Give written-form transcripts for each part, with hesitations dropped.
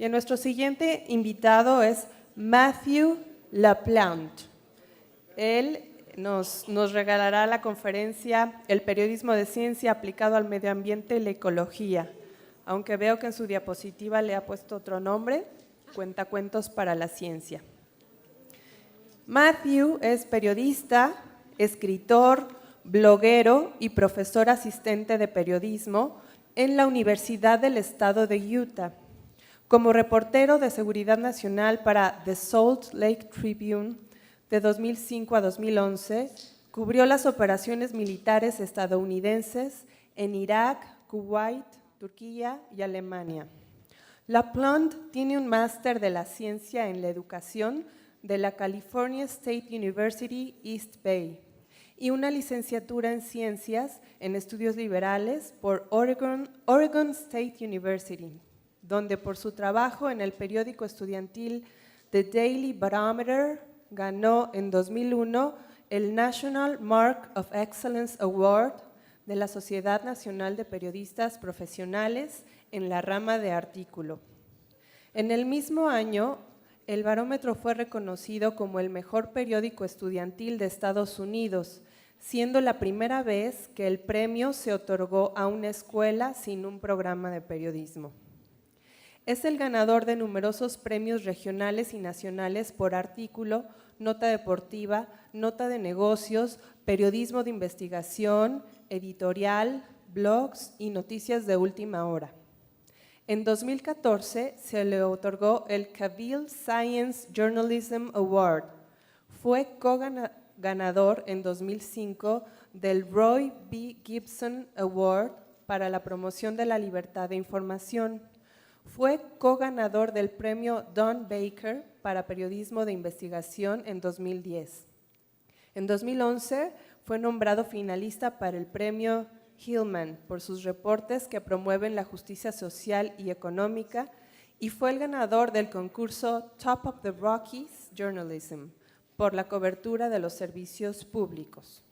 Y nuestro siguiente invitado es Matthew LaPlante. Él nos regalará la conferencia El periodismo de ciencia aplicado al medio ambiente y la ecología. Aunque veo que en su diapositiva le ha puesto otro nombre, Cuentacuentos para la ciencia. Matthew es periodista, escritor, bloguero y profesor asistente de periodismo en la Universidad del Estado de Utah. Como reportero de seguridad nacional para The Salt Lake Tribune de 2005 a 2011, cubrió las operaciones militares estadounidenses en Irak, Kuwait, Turquía y Alemania. LaPlante tiene un máster de la ciencia en la educación de la California State University, East Bay, y una licenciatura en ciencias en estudios liberales por Oregon State University, donde por su trabajo en el periódico estudiantil The Daily Barometer ganó en 2001 el National Mark of Excellence Award de la Sociedad Nacional de Periodistas Profesionales en la rama de artículo. En el mismo año, el Barómetro fue reconocido como el mejor periódico estudiantil de Estados Unidos, siendo la primera vez que el premio se otorgó a una escuela sin un programa de periodismo. Es el ganador de numerosos premios regionales y nacionales por artículo, nota deportiva, nota de negocios, periodismo de investigación, editorial, blogs y noticias de última hora. En 2014 se le otorgó el Cavill Science Journalism Award. Fue co-ganador en 2005 del Roy B. Gibson Award para la promoción de la libertad de información. Fue co-ganador del premio Don Baker para periodismo de investigación en 2010. En 2011 fue nombrado finalista para el premio Hillman por sus reportes que promueven la justicia social y económica y fue el ganador del concurso Top of the Rockies Journalism por la cobertura de los servicios públicos.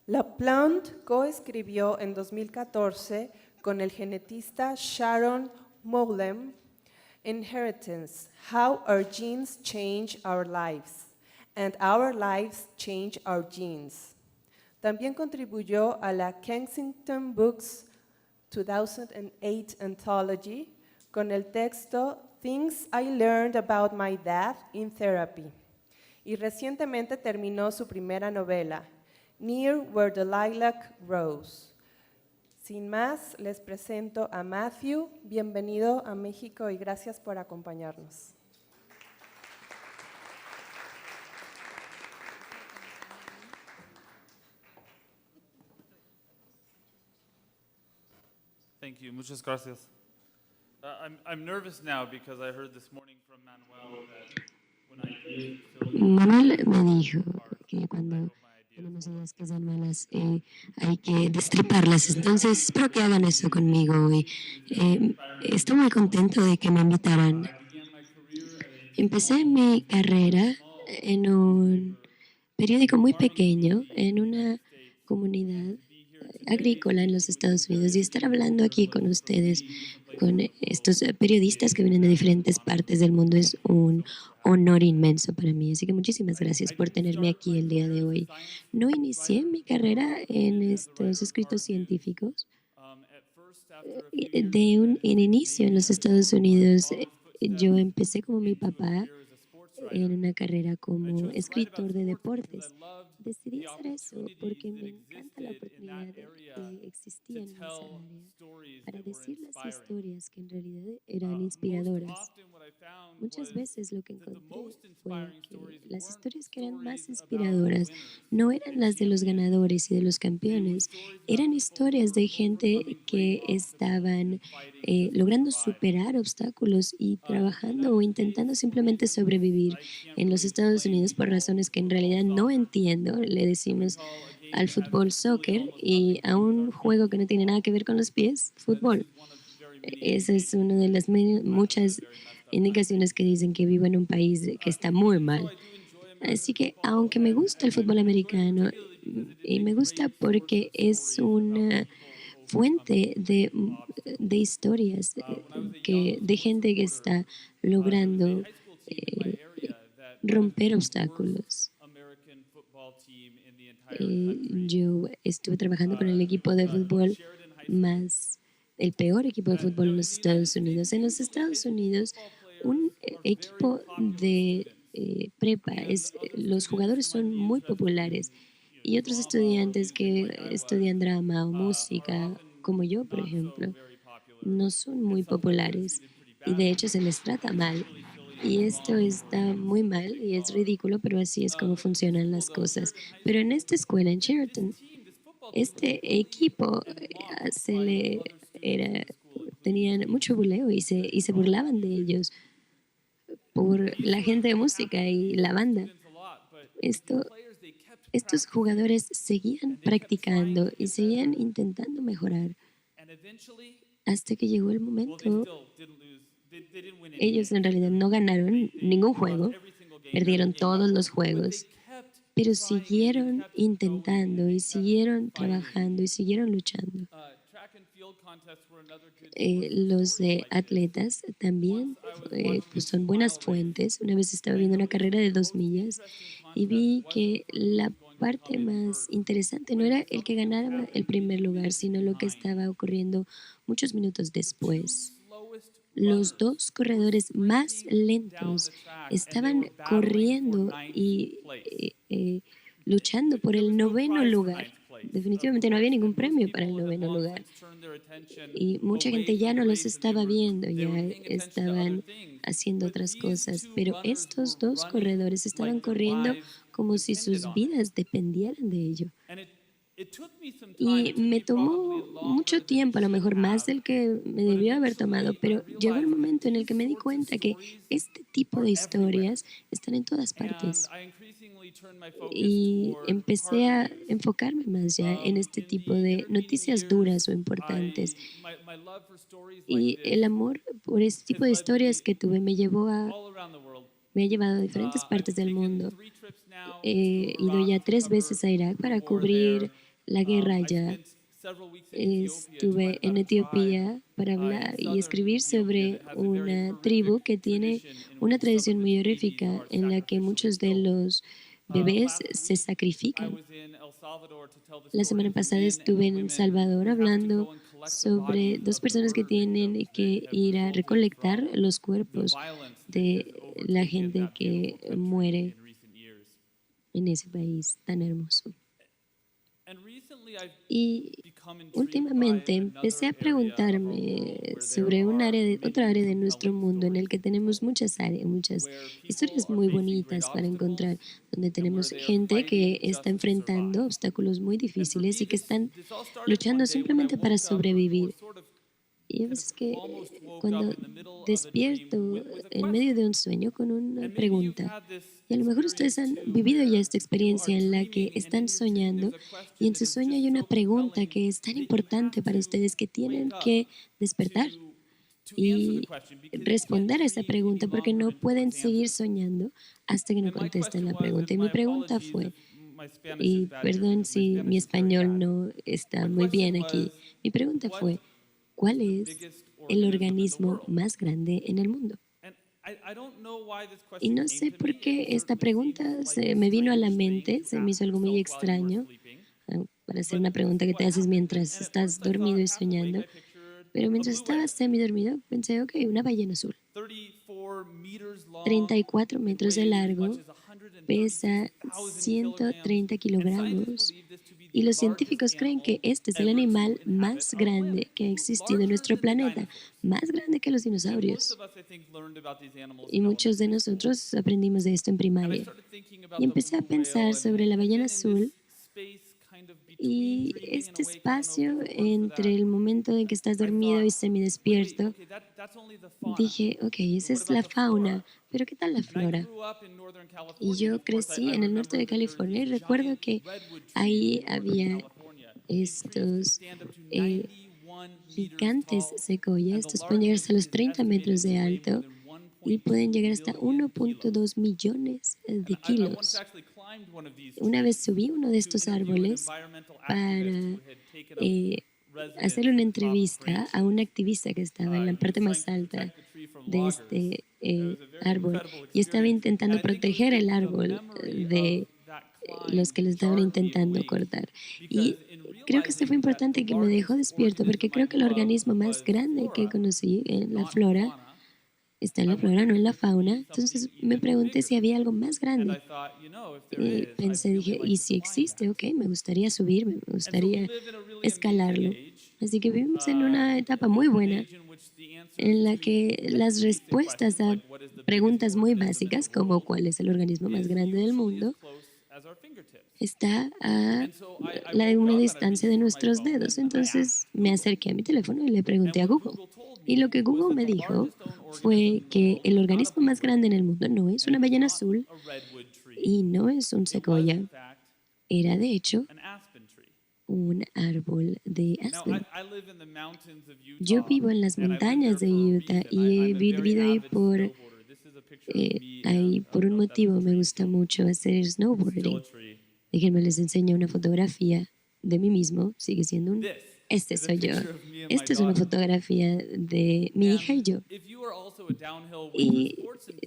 LaPlante coescribió en 2014 con el genetista Sharon Moulem Inheritance: How Our Genes Change Our Lives and Our Lives Change Our Genes. También contribuyó a la Kensington Books 2008 Anthology con el texto Things I Learned About My Dad in Therapy. Y recientemente terminó su primera novela, Near Where the Lilac Grows. Sin más, les presento a Matthew. Bienvenido a México y gracias por acompañarnos. Thank you. Muchas gracias. I'm nervous now because I heard this morning from Manuel that when I did Manuel me dijo que cuando tenemos ideas que sean malas hay que destriparlas. Entonces espero que hagan eso conmigo hoy. Estoy muy contento de que me invitaran. Empecé mi carrera en un periódico muy pequeño, en una comunidad agrícola en los Estados Unidos, y estar hablando aquí con ustedes, con estos periodistas que vienen de diferentes partes del mundo, es un honor inmenso para mí. Así que muchísimas gracias por tenerme aquí el día de hoy. No inicié mi carrera en estos escritos científicos. En inicio en los Estados Unidos, yo empecé como mi papá en una carrera como escritor de deportes. Decidí hacer eso porque me encanta la oportunidad que existía en esa área para decir las historias que en realidad eran inspiradoras. Muchas veces lo que encontré fue que las historias que eran más inspiradoras no eran las de los ganadores y de los campeones, eran historias de gente que estaban logrando superar obstáculos y trabajando o intentando simplemente sobrevivir en los Estados Unidos por razones que en realidad no entiendo. Le decimos al fútbol soccer y a un juego que no tiene nada que ver con los pies, fútbol. Esa es una de las muchas indicaciones que dicen que vivo en un país que está muy mal. Así que aunque me gusta el fútbol americano y me gusta porque es una fuente de historias de gente que está logrando eh, romper obstáculos. Yo estuve trabajando con el equipo de fútbol el peor equipo de fútbol en los Estados Unidos. En los Estados Unidos, un equipo de prepa, los jugadores son muy populares y otros estudiantes que estudian drama o música, como yo, por ejemplo, no son muy populares y de hecho se les trata mal. Y esto está muy mal y es ridículo, pero así es como funcionan las cosas. Pero en esta escuela, en Sheraton, este equipo tenían mucho buleo y se burlaban de ellos por la gente de música y la banda. Esto, estos jugadores seguían practicando y seguían intentando mejorar hasta que llegó el momento. Ellos en realidad no ganaron ningún juego, perdieron todos los juegos, pero siguieron intentando y siguieron trabajando y siguieron luchando. Los atletas también pues son buenas fuentes. Una vez estaba viendo una carrera de 2 millas y vi que la parte más interesante no era el que ganara el primer lugar, sino lo que estaba ocurriendo muchos minutos después. Los dos corredores más lentos estaban corriendo y luchando por el noveno lugar. Definitivamente no había ningún premio para el noveno lugar. Y mucha gente ya no los estaba viendo, ya estaban haciendo otras cosas. Pero estos dos corredores estaban corriendo como si sus vidas dependieran de ello. Y me tomó mucho tiempo, a lo mejor más del que me debió haber tomado, pero llegó el momento en el que me di cuenta que este tipo de historias están en todas partes. Y empecé a enfocarme más ya en este tipo de noticias duras o importantes. Y el amor por este tipo de historias que tuve me ha llevado a diferentes partes del mundo. He ido ya 3 veces a Irak para cubrir la guerra allá. Estuve en Etiopía para hablar y escribir sobre una tribu que tiene una tradición muy horrífica en la que muchos de los bebés se sacrifican. La semana pasada estuve en El Salvador hablando sobre 2 personas que tienen que ir a recolectar los cuerpos de la gente que muere en ese país tan hermoso. Y últimamente empecé a preguntarme sobre otra área de nuestro mundo en el que tenemos muchas historias muy bonitas para encontrar, donde tenemos gente que está enfrentando obstáculos muy difíciles y que están luchando simplemente para sobrevivir. Y a veces que cuando despierto en medio de un sueño con una pregunta, y a lo mejor ustedes han vivido ya esta experiencia en la que están soñando y en su sueño hay una pregunta que es tan importante para ustedes que tienen que despertar y responder a esa pregunta porque no pueden seguir soñando hasta que no contesten la pregunta. Y mi pregunta fue, y perdón si mi español no está muy bien aquí, mi pregunta fue, ¿cuál es el organismo más grande en el mundo? Y no sé por qué esta pregunta se me vino a la mente, se me hizo algo muy extraño para hacer una pregunta que te haces mientras estás dormido y soñando. Pero mientras estaba semidormido, pensé, ok, una ballena azul. 34 metros de largo, pesa 130 kilogramos. Y los científicos creen que este es el animal más grande que ha existido en nuestro planeta, más grande que los dinosaurios. Y muchos de nosotros aprendimos de esto en primaria. Y empecé a pensar sobre la ballena azul y este espacio entre el momento en que estás dormido y semidespierto. Dije, ok, esa es la fauna, pero ¿qué tal la flora? Y yo crecí en el norte de California y recuerdo que ahí había estos gigantes secoyas. Estos pueden llegar hasta los 30 metros de alto y pueden llegar hasta 1.2 millones de kilos. Una vez subí uno de estos árboles para hacerle una entrevista a un activista que estaba en la parte más alta de este árbol y estaba intentando proteger el árbol de los que lo estaban intentando cortar. Y creo que esto fue importante, que me dejó despierto, porque creo que el organismo más grande que conocí en la flora está en la flora, no en la fauna. Entonces me pregunté si había algo más grande. Y pensé, dije, ¿y si existe? Ok, me gustaría subirme, me gustaría escalarlo. Así que vivimos en una etapa muy buena en la que las respuestas a preguntas muy básicas, como ¿cuál es el organismo más grande del mundo?, está a una distancia de nuestros dedos. Entonces me acerqué a mi teléfono y le pregunté a Google. Y lo que Google me dijo fue que el organismo más grande en el mundo no es una ballena azul y no es un secoya. Era, de hecho, un árbol de aspen. Yo vivo en las montañas de Utah y he vivido ahí por un motivo. Me gusta mucho hacer snowboarding. Déjenme les enseño una fotografía de mí mismo. Sigue siendo un... Este soy yo. Esta es una fotografía de mi hija y yo. Y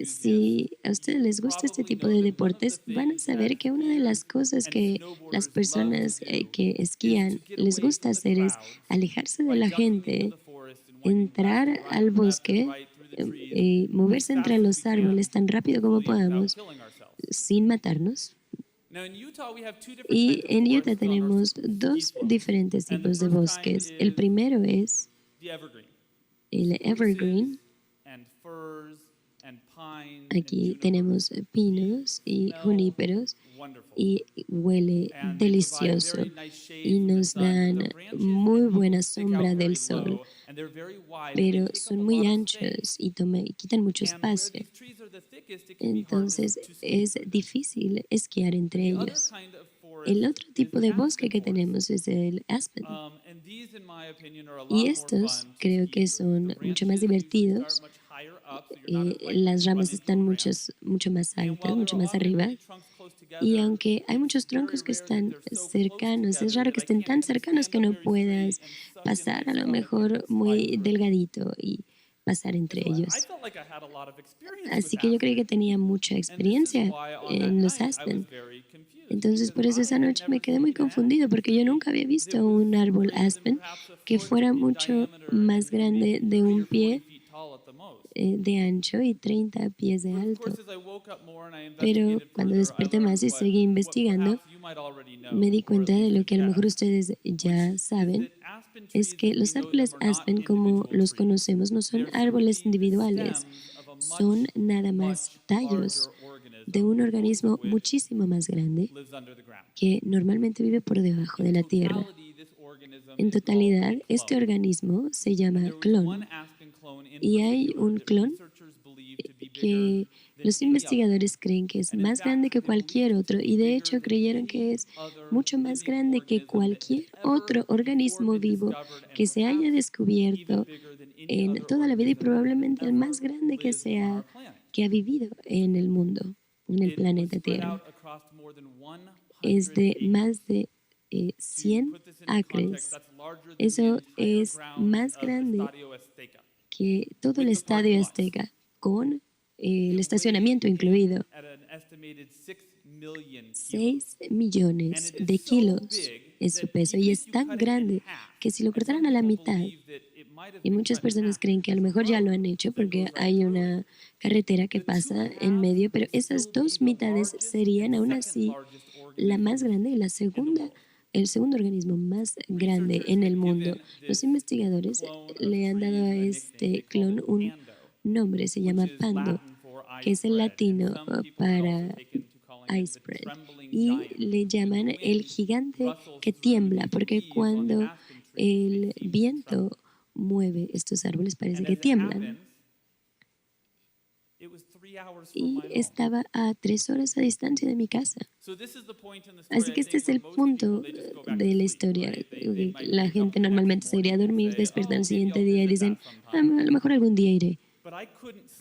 si a ustedes les gusta este tipo de deportes, van a saber que una de las cosas que las personas que esquían les gusta hacer es alejarse de la gente, entrar al bosque, moverse entre los árboles tan rápido como podamos, sin matarnos. Y en Utah tenemos dos diferentes tipos de bosques. El primero es el evergreen. Aquí tenemos pinos y juníperos y huele delicioso y nos dan muy buena sombra del sol, pero son muy anchos y quitan mucho espacio. Entonces es difícil esquiar entre ellos. El otro tipo de bosque que tenemos es el aspen. Y estos creo que son mucho más divertidos. Las ramas están mucho más altas, mucho más arriba. Y aunque hay muchos troncos que están cercanos, es raro que estén tan cercanos que no puedas pasar a lo mejor muy delgadito y pasar entre ellos. Así que yo creí que tenía mucha experiencia en los aspen. Entonces, por eso esa noche me quedé muy confundido, porque yo nunca había visto un árbol aspen que fuera mucho más grande de un pie de ancho y 30 pies de alto. Pero cuando desperté más y seguí investigando, me di cuenta de lo que a lo mejor ustedes ya saben, es que los árboles aspen, como los conocemos, no son árboles individuales, son nada más tallos de un organismo muchísimo más grande que normalmente vive por debajo de la tierra. En totalidad, este organismo se llama clon y hay un clon que los investigadores creen que es más grande que cualquier otro y de hecho creyeron que es mucho más grande que cualquier otro organismo vivo que se haya descubierto en toda la vida y probablemente el más grande que ha vivido en el mundo, en el planeta Tierra. Es de más de 100 acres. Eso es más grande que todo el Estadio Azteca, con el estacionamiento incluido. 6 millones de kilos es su peso y es tan grande que si lo cortaran a la mitad, y muchas personas creen que a lo mejor ya lo han hecho porque hay una carretera que pasa en medio, pero esas dos mitades serían aún así la más grande y el segundo organismo más grande en el mundo. Los investigadores le han dado a este clon un nombre, se llama Pando, que es el latino para iceberg, y le llaman el gigante que tiembla, porque cuando el viento mueve estos árboles parece que tiemblan. Y estaba a 3 horas a distancia de mi casa. Así que este es el punto de la historia. La gente normalmente se iría a dormir, despiertan el siguiente día y dicen, a lo mejor algún día iré.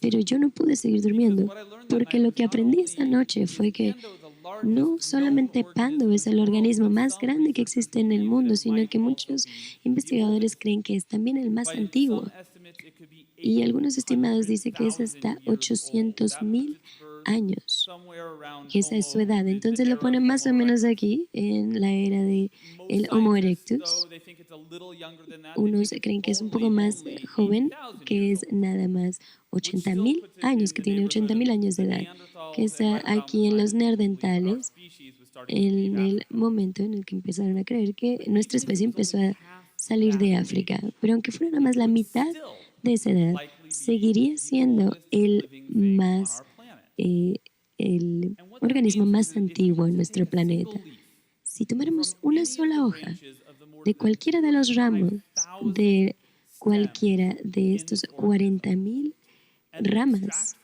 Pero yo no pude seguir durmiendo, porque lo que aprendí esa noche fue que no solamente Pando es el organismo más grande que existe en el mundo, sino que muchos investigadores creen que es también el más antiguo. Y algunos estimados dicen que es hasta 800.000 años, que esa es su edad. Entonces lo ponen más o menos aquí, en la era de el Homo erectus. Unos creen que es un poco más joven, que es nada más 80.000 años, que tiene 80.000 años de edad, que está aquí en los neandertales, en el momento en el que empezaron a creer que nuestra especie empezó a salir de África. Pero aunque fuera nada más la mitad de esa edad, seguiría siendo eh, el organismo más antiguo en nuestro planeta. Si tomáramos una sola hoja de cualquiera de los ramos de cualquiera de estos 40.000 ramas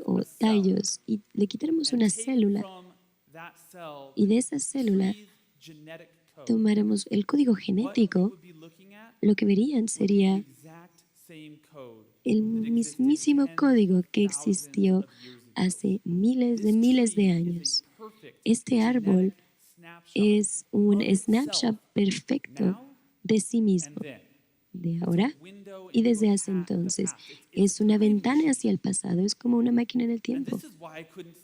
o tallos y le quitáramos una célula y de esa célula tomáramos el código genético, lo que verían sería el mismísimo código que existió hace miles de años. Este árbol es un snapshot perfecto de sí mismo, de ahora y desde hace entonces. Es una ventana hacia el pasado, es como una máquina en el tiempo.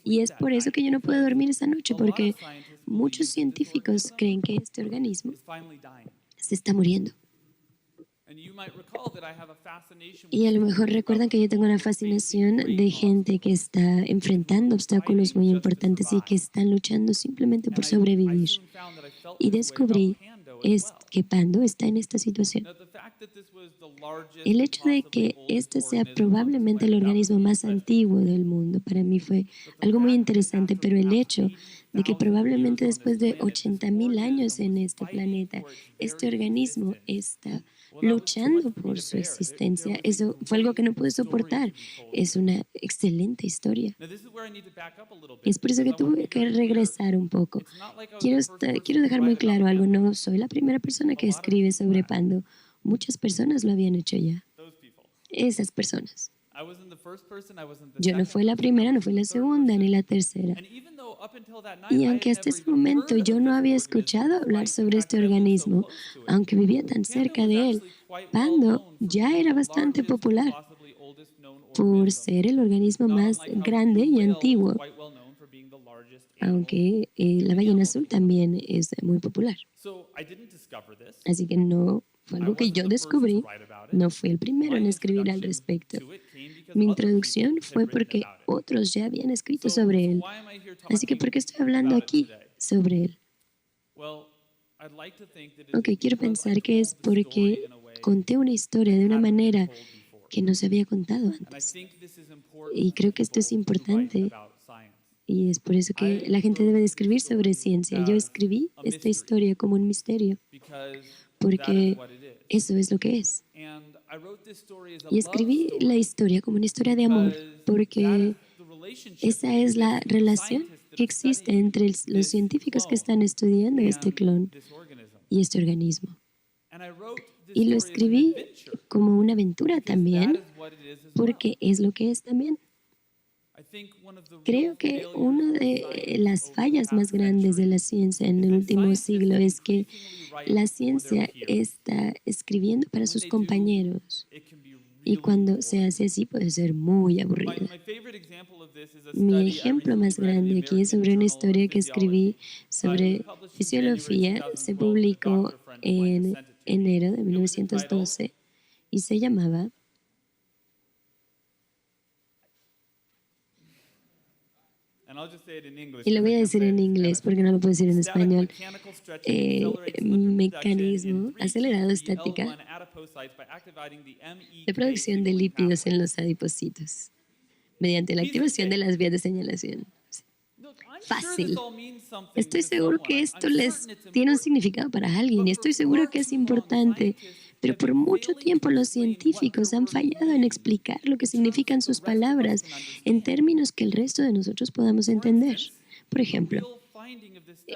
Y es por eso que yo no puedo dormir esa noche, porque muchos científicos creen que este organismo se está muriendo. Y a lo mejor recuerdan que yo tengo una fascinación de gente que está enfrentando obstáculos muy importantes y que están luchando simplemente por sobrevivir. Y descubrí que Pando está en esta situación. El hecho de que este sea probablemente el organismo más antiguo del mundo para mí fue algo muy interesante, pero el hecho de que probablemente después de 80.000 años en este planeta, este organismo está luchando por su existencia, eso fue algo que no pude soportar. Es una excelente historia. Es por eso que tuve que regresar un poco. Quiero dejar muy claro algo, no soy la primera persona que escribe sobre Pando. Muchas personas lo habían hecho ya. Esas personas. Yo no fui la primera, no fui la segunda, ni la tercera. Y aunque hasta ese momento yo no había escuchado hablar sobre este organismo, aunque vivía tan cerca de él, Pando ya era bastante popular por ser el organismo más grande y antiguo, aunque la ballena azul también es muy popular. Así que no fue algo que yo descubrí, no fui el primero en escribir al respecto. Mi introducción fue porque otros ya habían escrito sobre él. Así que, ¿por qué estoy hablando aquí sobre él? Ok, quiero pensar que es porque conté una historia de una manera que no se había contado antes. Y creo que esto es importante. Y es por eso que la gente debe de escribir sobre ciencia. Yo escribí esta historia como un misterio, porque eso es lo que es. Y escribí la historia como una historia de amor, porque esa es la relación que existe entre los científicos que están estudiando este clon y este organismo. Y lo escribí como una aventura también, porque es lo que es también. Creo que una de las fallas más grandes de la ciencia en el último siglo es que la ciencia está escribiendo para sus compañeros. Y cuando se hace así puede ser muy aburrida. Mi ejemplo más grande aquí es sobre una historia que escribí sobre fisiología. Se publicó en enero de 1912 y se llamaba y lo voy a decir en inglés porque no lo puedo decir en español. Mecanismo acelerado estática de producción de lípidos en los adipocitos mediante la activación de las vías de señalación. Fácil. Estoy seguro que esto les tiene un significado para alguien y estoy seguro que es importante, pero por mucho tiempo los científicos han fallado en explicar lo que significan sus palabras en términos que el resto de nosotros podamos entender. Por ejemplo,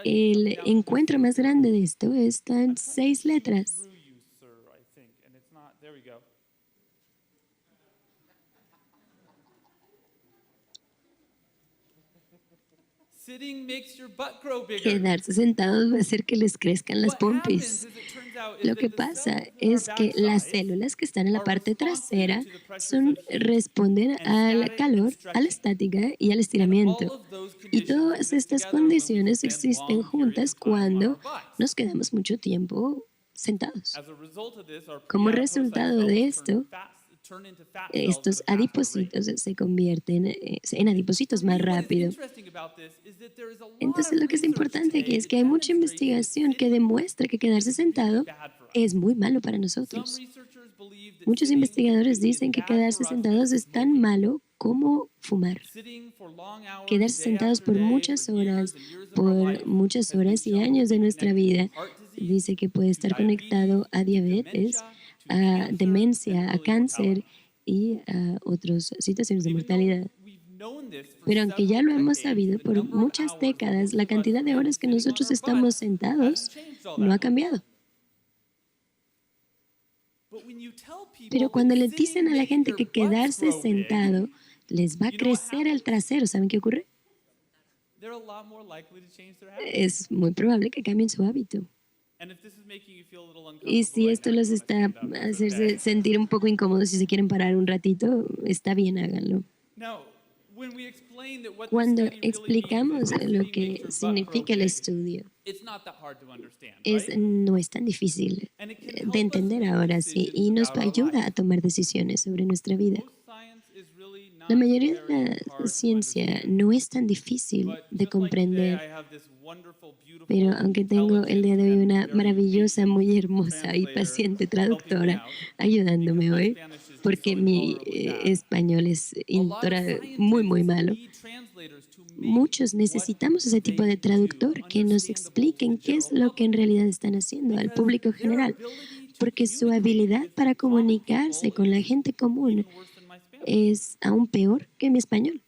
el encuentro más grande de esto está en 6 letras. Sitting makes your butt grow bigger. Quedarse sentados va a hacer que les crezcan las What happens pompis. is it turns out is Lo that que the pasa cells in es our que las backside células que están en la are parte responsive trasera to the pressures of heat responden and al static and calor, a la stretching. estática y al And all estiramiento. of those Y conditions todas exist estas together when we condiciones spend existen long periods juntas of time on our cuando butts. nos quedamos mucho tiempo sentados. As a result of this, our Como pre-adipose resultado de cells esto, turn into fat cells at estos a faster rate. adipocitos se convierten en adipocitos For más me, what is rápido. interesting about this is that there is a lot Entonces of lo que es research importante aquí today es que that hay mucha demonstrates that investigación que sitting demuestra que quedarse is really sentado bad for us. es muy malo para Some nosotros. researchers believe that Muchos sitting investigadores is dicen que bad for quedarse us sentados as es tan smoking. malo como fumar. Sitting for long hours, Quedarse day sentados after por day, muchas for years horas, and years of our por life, muchas has been horas y shown to años de be nuestra connected vida, to heart disease, dice que puede to estar diabetes, conectado a to diabetes, dementia, to a cancer, demencia, and a early cáncer mortality. y a otras situaciones de But even though mortalidad. we've known this for Pero aunque ya several lo hemos decades, sabido the por number of muchas hours that décadas, most la of us cantidad de spend horas que sitting on nosotros our estamos butts sentados hasn't changed all no ha that much. cambiado. But when you tell people Pero that cuando le sitting dicen a la makes gente their que butts quedarse grow big, sentado les va a you know what crecer el happens? trasero, ¿saben qué ocurre? They're a lot more likely to change their habits. Es muy probable que cambien su hábito. And if this is making you feel a little Y uncomfortable si right esto now, los you wanna está stand up, it's hacerse okay. sentir un poco incómodos, si se quieren parar un ratito, está bien, háganlo. Now, when we explain that what this Cuando study really means explicamos is that lo sitting que makes your butt grow significa el big, estudio, it's not that hard to understand, right? no es tan difícil And it can de help us entender make ahora sí y decisions nos about our ayuda a life. tomar decisiones sobre nuestra vida. Most science is really La not mayoría de very la hard to ciencia understand. no es tan difícil But de just like today, comprender, I have this wonderful, beautiful, pero aunque tengo el día de hoy intelligent, una and very maravillosa, patient muy hermosa y translator paciente helping me traductora out, ayudándome because my hoy, Spanish is just porque so mi intolerably bad. español es A lot of muy, muy scientists malo. need translators to make Muchos what necesitamos ese tipo they de do traductor que nos understandable to expliquen the qué es general lo que en public. realidad están haciendo al Because público their general, ability to porque su communicate habilidad with para common comunicarse people con la is gente común even worse than my Spanish. es aún peor que mi español.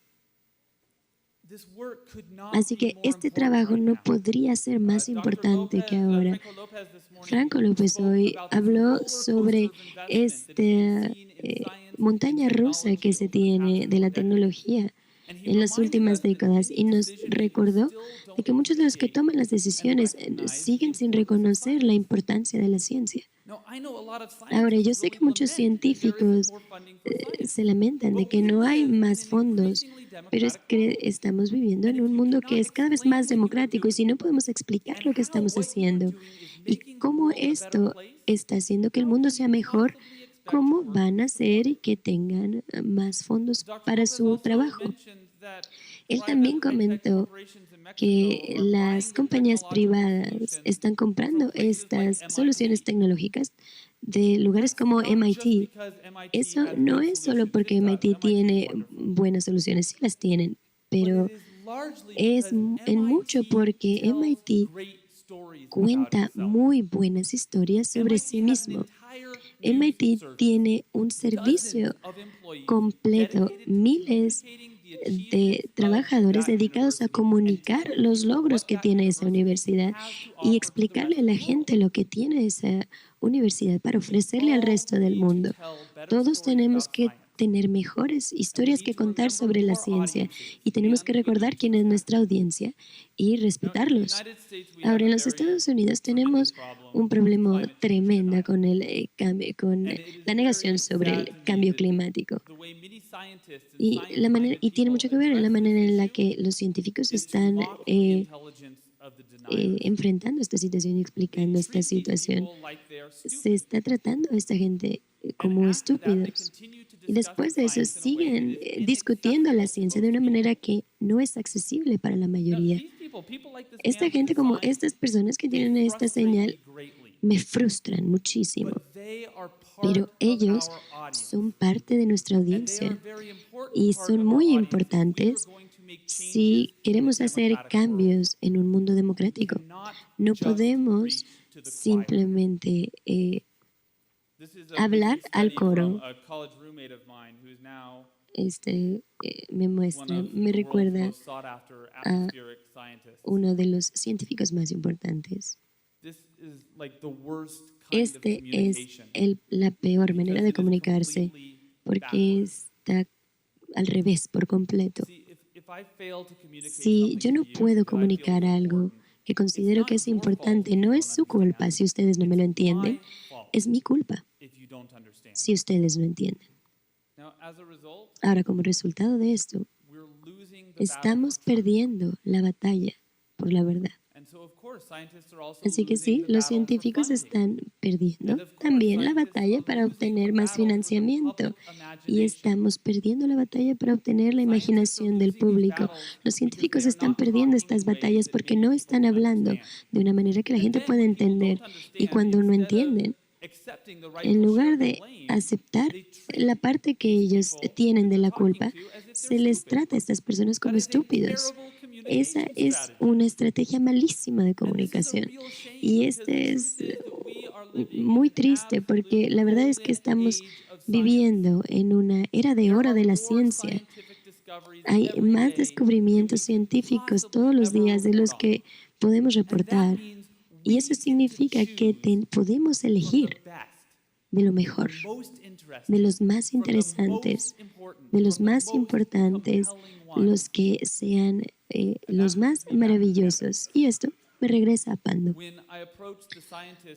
This work could not Así be que more este important trabajo right no now. podría ser más Dr. importante que ahora. Franco Lopez this morning Franco López spoke hoy about this habló roller sobre coaster of investment that has esta been seen in science montaña and rusa que technology se over the tiene past de la 4 decades. tecnología And he en las reminded últimas us that décadas many y nos decision makers recordó still de don't que muchos de los que appreciate toman las and decisiones recognize siguen the sin importance of reconocer la science. importancia de la ciencia. Now, I know a lot of Ahora, yo scientists sé que really muchos lament that there isn't científicos more funding for science. se lamentan de But que we no hay live in más an fondos, increasingly pero es democratic que world. estamos viviendo And en if un you mundo cannot que es cada vez explain más what you are democrático y si doing no podemos explicar and lo que how estamos what you are haciendo doing is y making the cómo world a better esto place, está haciendo que el how mundo can sea you mejor, possibly expect ¿cómo your work to van be a hacer supported? que tengan más fondos Dr. para Lopez su also trabajo? mentioned that Él private también high-tech comentó corporations in Mexico que are las buying the compañías technological privadas solutions están from comprando places like estas soluciones MIT. tecnológicas de lugares That's como not just MIT. because MIT Eso has no good es solo solutions. porque It does. MIT MIT is tiene wonderful. buenas soluciones, sí las tienen, But pero it is largely es because en mucho MIT porque tells MIT great stories about cuenta itself. muy buenas historias sobre MIT sí has an mismo. entire news MIT service, tiene un dozens servicio of employees completo, dedicated to miles communicating the de achievements of trabajadores that dedicados a university and comunicar telling los people logros what que that tiene esa university universidad has to y offer to the explicarle rest a of la the gente world. lo que tiene esa universidad para We ofrecerle al all resto del need to mundo. tell better Todos stories tenemos about que science. tener mejores And we historias need que to contar remember sobre who la our ciencia audience y is, tenemos que and we recordar need to quién es respect nuestra them. audiencia y Now, in the respetarlos. United States, we have Ahora, a en los very Estados Unidos tremendous tenemos problem un with problema climate change tremendo denial. con el cambio, con And it is la very negación sobre sad el to me cambio that climático. the way many scientists and Y, la manera, science-minded y tiene people mucho que ver en la address manera this en la issue que los científicos is to están mock the intelligence of the deniers. enfrentando esta situación y They explicando esta treat these situación. people like they are Se stupid. está tratando a esta gente And como after that, they estúpidos. continue to Y discuss después the de eso science in a way that siguen is discutiendo la inaccessible to ciencia de most una people. manera que no es accesible para la Now, mayoría. these people like this Esta man with gente the como sign, estas personas que they tienen esta frustrate me señal greatly. me frustran muchísimo, But they are part pero of ellos our audience. son parte de nuestra And they are a audiencia very important y part son of our muy audience if we are importantes going to make si changes in a queremos hacer democratic world. cambios en un mundo We democrático. cannot No just podemos preach to the choir. simplemente This is a hablar recent al study coro. from a college roommate of mine who's now Me one muestra, of me the world's recuerda most sought after atmospheric scientists. uno de los científicos más importantes. This is like the worst kind of Este es communication la peor manera because de it is comunicarse completely porque backwards. está al revés por completo. See, if Si yo no puedo comunicar algo que considero que es importante, no es su culpa si ustedes no me lo entienden, es mi culpa si ustedes lo entienden. Ahora, como resultado de esto, estamos perdiendo la batalla por la verdad. Así que sí, los científicos están perdiendo también la batalla para obtener más financiamiento y estamos perdiendo la batalla para obtener la imaginación del público. Los científicos están perdiendo estas batallas porque no están hablando de una manera que la gente pueda entender, y cuando no entienden, en lugar de aceptar la parte que ellos tienen de la culpa, se les trata a estas personas como estúpidos. Esa es una estrategia malísima de comunicación. Y este es muy triste porque la verdad es que estamos viviendo en una era de oro de la ciencia. Hay más descubrimientos científicos todos los días de los que podemos reportar. Y eso significa que podemos elegir de lo mejor, de los más interesantes, de los más importantes, los que sean los más maravillosos. Y esto me regresa a Pando.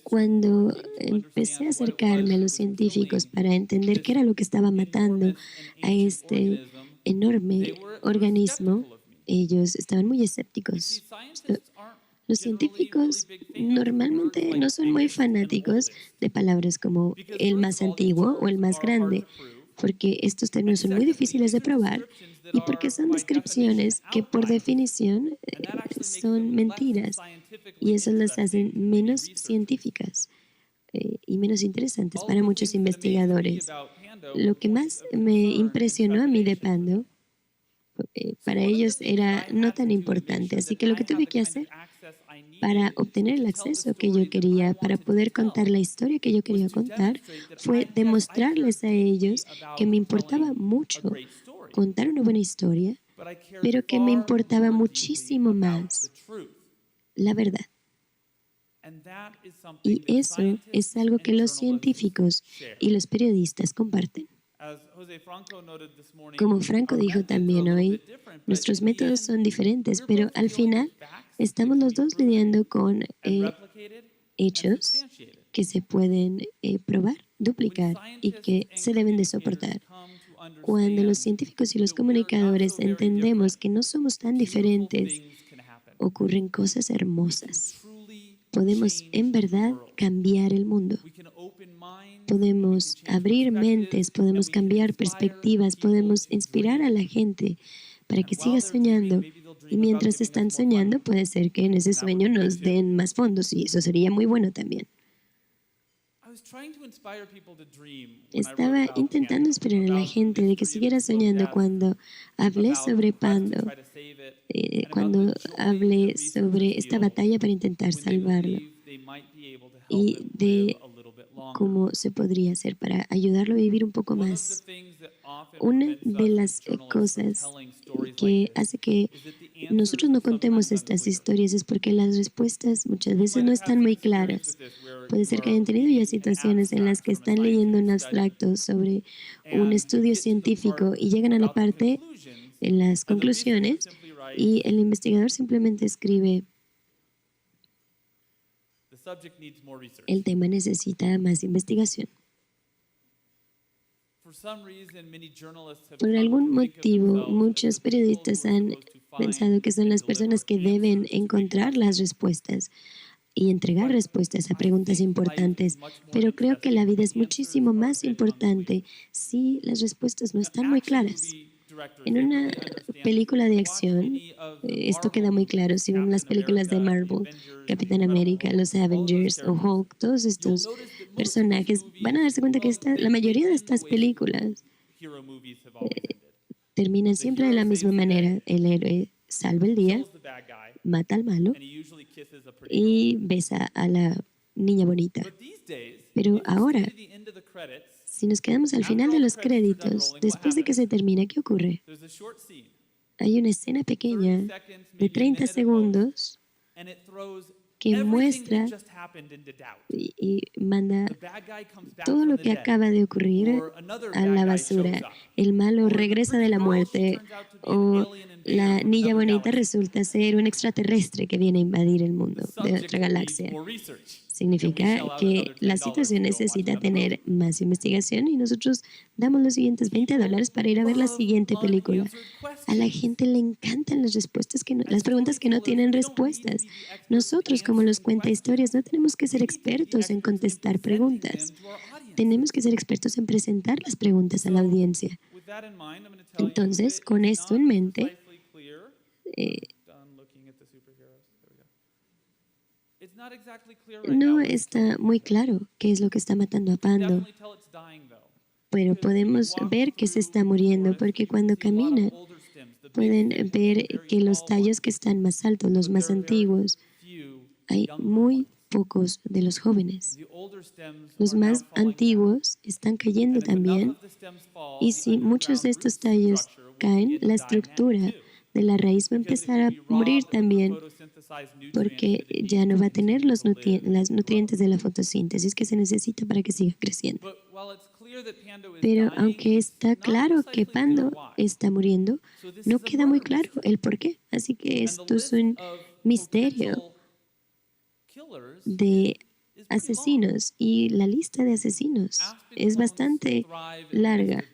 Cuando empecé a acercarme a los científicos para entender qué era lo que estaba matando a este enorme organismo, ellos estaban muy escépticos. Los científicos normalmente no son muy fanáticos de palabras como el más antiguo o el más grande, porque estos términos son muy difíciles de probar y porque son descripciones que por definición son mentiras, y eso las hacen menos científicas y menos interesantes para muchos investigadores. Lo que más me impresionó a mí de Pando, para ellos era no tan importante, así que lo que tuve que hacer para obtener el acceso que yo quería, para poder contar la historia que yo quería contar, fue demostrarles a ellos que me importaba mucho contar una buena historia, pero que me importaba muchísimo más la verdad. Y eso es algo que los científicos y los periodistas comparten. Como Franco dijo también hoy, nuestros métodos son diferentes, pero al final estamos los dos lidiando con hechos que se pueden probar, duplicar y que se deben de soportar. Cuando los científicos y los comunicadores entendemos que no somos tan diferentes, ocurren cosas hermosas. Podemos en verdad cambiar el mundo. Podemos abrir mentes, podemos cambiar perspectivas, podemos inspirar a la gente para que siga soñando. Y mientras están soñando, puede ser que en ese sueño nos den más fondos, y eso sería muy bueno también. Estaba intentando inspirar a la gente de que siguiera soñando cuando hablé sobre Pando, cuando hablé sobre esta batalla para intentar salvarlo y de cómo se podría hacer para ayudarlo a vivir un poco más. Una de las cosas que hace que nosotros no contemos estas historias es porque las respuestas muchas veces no están muy claras. Puede ser que hayan tenido ya situaciones en las que están leyendo un abstracto sobre un estudio científico y llegan a la parte en las conclusiones y el investigador simplemente escribe: el tema necesita más investigación. Por algún motivo, muchos periodistas han pensado que son las personas que deben encontrar las respuestas y entregar respuestas a preguntas importantes, pero creo que la vida es muchísimo más importante si las respuestas no están muy claras. En una película de acción, esto queda muy claro. Si vemos las películas de Marvel, Capitán América, los Avengers o Hulk, todos estos personajes, van a darse cuenta que la mayoría de estas películas terminan siempre de la misma manera. El héroe salva el día, mata al malo y besa a la niña bonita. Pero ahora, si nos quedamos al final de los créditos, después de que se termina, ¿qué ocurre? Hay una escena pequeña de 30 segundos que muestra y manda todo lo que acaba de ocurrir a la basura. El malo regresa de la muerte, o la niña bonita resulta ser un extraterrestre que viene a invadir el mundo de otra galaxia. Significa que la situación necesita tener más investigación y nosotros damos los siguientes $20 para ir a ver la siguiente película. A la gente le encantan las respuestas las preguntas que no tienen respuestas. Nosotros, como los cuentahistorias, no tenemos que ser expertos en contestar preguntas. Tenemos que ser expertos en presentar las preguntas a la audiencia. Entonces, con esto en mente, no está muy claro qué es lo que está matando a Pando, pero podemos ver que se está muriendo porque cuando camina pueden ver que los tallos que están más altos, los más antiguos, hay muy pocos de los jóvenes. Los más antiguos están cayendo también y si muchos de estos tallos caen, la estructura de la raíz va a empezar a morir también porque ya no va a tener los nutrientes de la fotosíntesis que se necesita para que siga creciendo. Pero aunque está claro que Pando está muriendo, no queda muy claro el por qué. Así que esto es un misterio de asesinos y la lista de asesinos es bastante larga.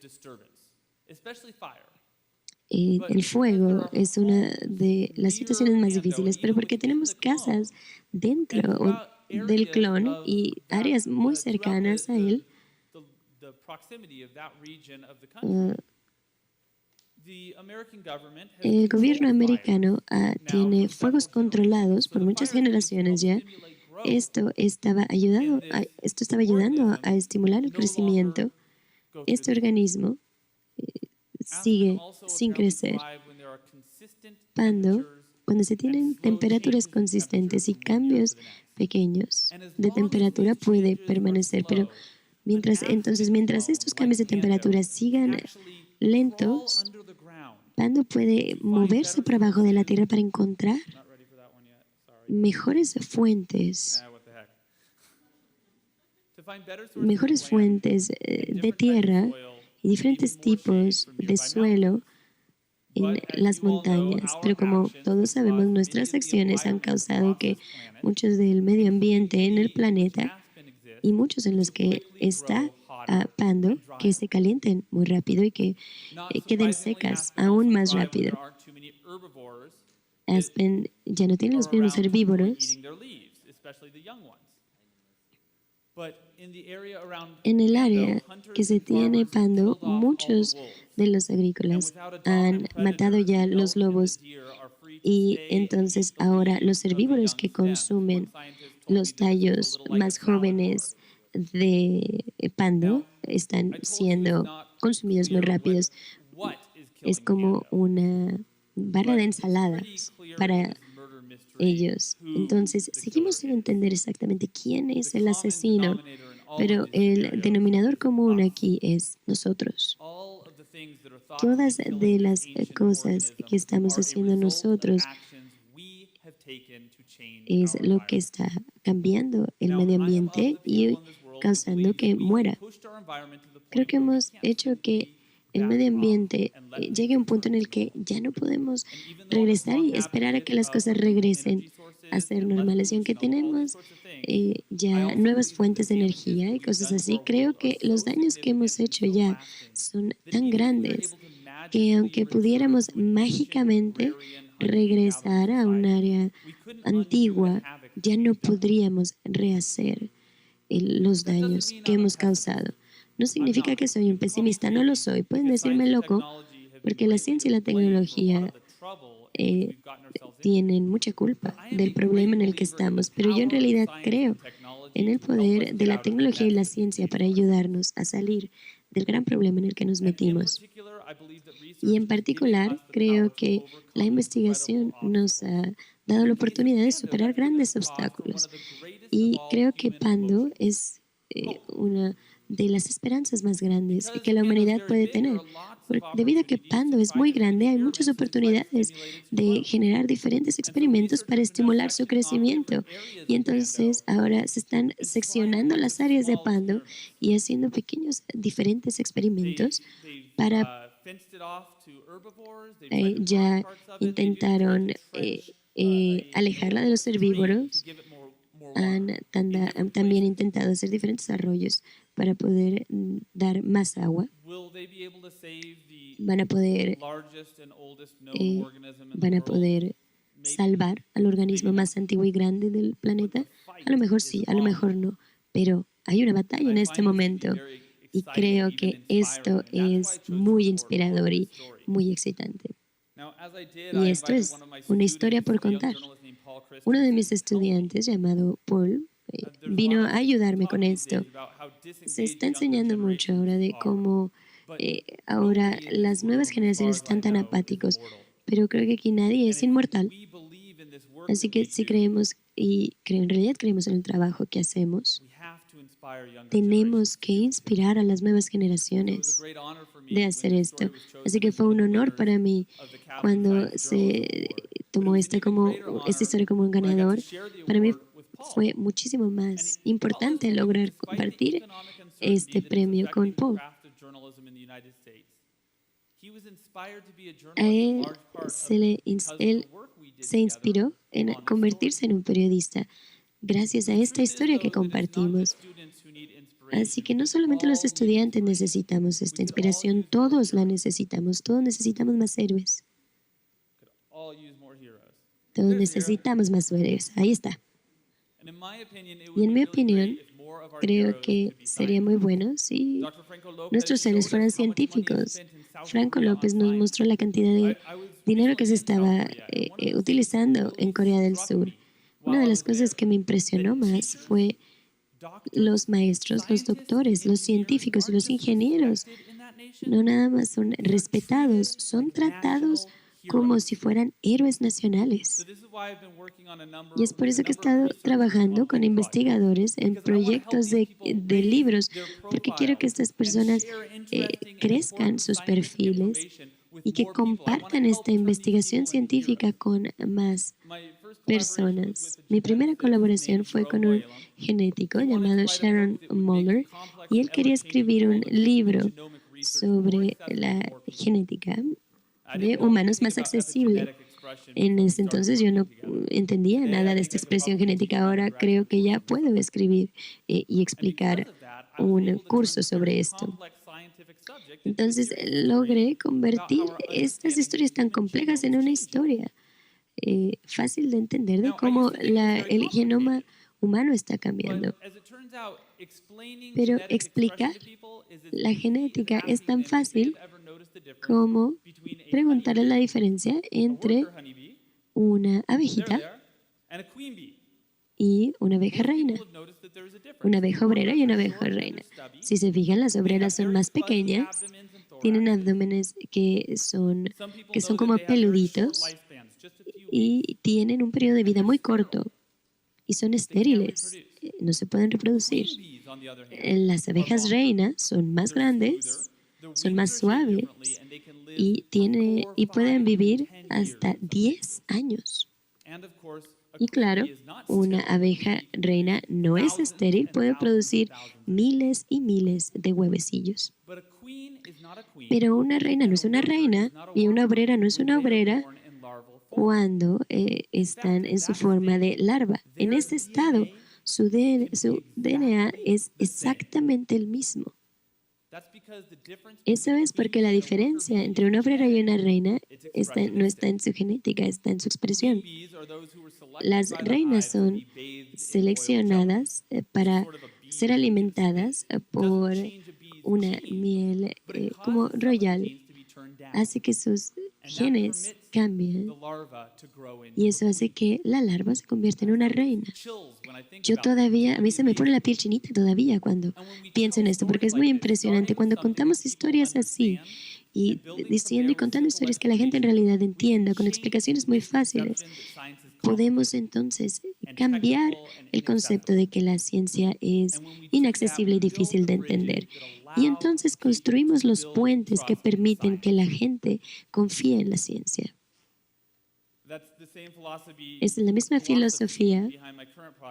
El fuego es una de las situaciones más difíciles, pero porque tenemos casas dentro del clon y áreas muy cercanas a él, el gobierno americano tiene fuegos controlados por muchas generaciones ya. Esto estaba ayudando a estimular el crecimiento. Este organismo sigue sin crecer. Cuando se tienen temperaturas consistentes y cambios pequeños de temperatura puede permanecer, pero mientras estos cambios de temperatura sigan lentos, Pando puede moverse por abajo de la Tierra para encontrar mejores fuentes de tierra y diferentes tipos de suelo en las montañas. Pero como todos sabemos, nuestras acciones han causado que muchos del medio ambiente en el planeta y muchos en los que está Pando, que se calienten muy rápido y que queden secas aún más rápido. Aspen ya no tiene los mismos herbívoros. En el área que se tiene Pando, muchos de los agrícolas han matado ya los lobos y entonces ahora los herbívoros que consumen los tallos más jóvenes de Pando están siendo consumidos muy rápidos. Es como una barra de ensaladas para ellos. Entonces, seguimos sin entender exactamente quién es el asesino, pero el denominador común aquí es nosotros. Todas de las cosas que estamos haciendo nosotros es lo que está cambiando el medio ambiente y causando que muera. Creo que hemos hecho que el medio ambiente llegue a un punto en el que ya no podemos regresar y esperar a que las cosas regresen a ser normales. Y aunque tenemos ya nuevas fuentes de energía y cosas así, creo que los daños que hemos hecho ya son tan grandes que aunque pudiéramos mágicamente regresar a un área antigua, ya no podríamos rehacer los daños que hemos causado. No significa que soy un pesimista, no lo soy. Pueden decirme loco, porque la ciencia y la tecnología tienen mucha culpa del problema en el que estamos, pero yo en realidad creo en el poder de la tecnología y la ciencia para ayudarnos a salir del gran problema en el que nos metimos. Y en particular, creo que la investigación nos ha dado la oportunidad de superar grandes obstáculos. Y creo que Pando es una de las esperanzas más grandes que la humanidad puede tener. Debido a que Pando es muy grande, hay muchas oportunidades de generar diferentes experimentos para estimular su crecimiento. Y entonces ahora se están seccionando las áreas de Pando y haciendo pequeños diferentes experimentos para fenced it off to herbivores. They've eh, tried to ya farm parts of it. They've even tried intentaron to trench alejarla de los a stream herbívoros. to give it more Han water in different también places. intentado hacer diferentes arroyos para poder dar más agua. Will they be able to save the Van a poder, largest and oldest known eh, organism in the van a world? poder Maybe. salvar al organismo más antiguo y grande del planeta. A lo mejor sí, a lo mejor no, pero hay una batalla en este momento y creo que esto es muy inspirador y muy excitante. Y esto es una historia por contar. Uno de mis estudiantes, llamado Paul, vino a ayudarme con esto. Se está enseñando mucho ahora de cómo ahora las nuevas generaciones están tan apáticos, pero creo que aquí nadie es inmortal. Así que si creemos en realidad creemos en el trabajo que hacemos, tenemos que inspirar a las nuevas generaciones de hacer esto. Así que fue un honor para mí cuando se tomó esta historia como un ganador. Para mí fue muchísimo más importante lograr compartir este premio con Paul. A él él se inspiró en convertirse en un periodista gracias a esta historia que compartimos. Así que no solamente los estudiantes necesitamos esta inspiración, todos la necesitamos, todos necesitamos más héroes. Todos necesitamos más héroes. Ahí está. Y en mi opinión, creo que sería muy bueno si nuestros héroes fueran científicos. Franco López nos mostró la cantidad de dinero que se estaba utilizando en Corea del Sur. Una de las cosas que me impresionó más fue los maestros, los doctores, los científicos y los ingenieros. No nada más son respetados, son tratados como si fueran héroes nacionales. Y es por eso que he estado trabajando con investigadores en proyectos de libros, porque quiero que estas personas crezcan sus perfiles y que compartan esta investigación científica con más personas. Mi primera colaboración fue con un genético llamado Sharon Muller y él quería escribir un libro sobre la genética de humanos más accesible. En ese entonces yo no entendía nada de esta expresión genética. Ahora creo que ya puedo escribir y explicar un curso sobre esto. Entonces logré convertir estas historias tan complejas en una historia fácil de entender de cómo el genoma humano está cambiando. Pero explicar la genética es tan fácil como preguntarle la diferencia entre una abejita y una abeja reina, una abeja obrera y una abeja reina. Si se fijan, las obreras son más pequeñas, tienen abdómenes que son como peluditos y tienen un periodo de vida muy corto y son estériles, no se pueden reproducir. Las abejas reinas son más grandes, son más suaves y pueden vivir hasta 10 años. Y claro, una abeja reina no es estéril, puede producir miles y miles de huevecillos. Pero una reina no es una reina y una obrera no es una obrera cuando están en su forma de larva. En ese estado, su DNA es exactamente el mismo. Eso es porque la diferencia entre una obrera y una reina no está en su genética, está en su expresión. Las reinas son seleccionadas para ser alimentadas por una miel como royal. Hace que sus genes cambien y eso hace que la larva se convierta en una reina. A mí se me pone la piel chinita todavía cuando pienso en esto, porque es muy impresionante cuando contamos historias así y diciendo y contando historias que la gente en realidad entienda con explicaciones muy fáciles. Podemos entonces cambiar el concepto de que la ciencia es inaccesible y difícil de entender. Y entonces construimos los puentes que permiten que la gente confíe en la ciencia. Es la misma filosofía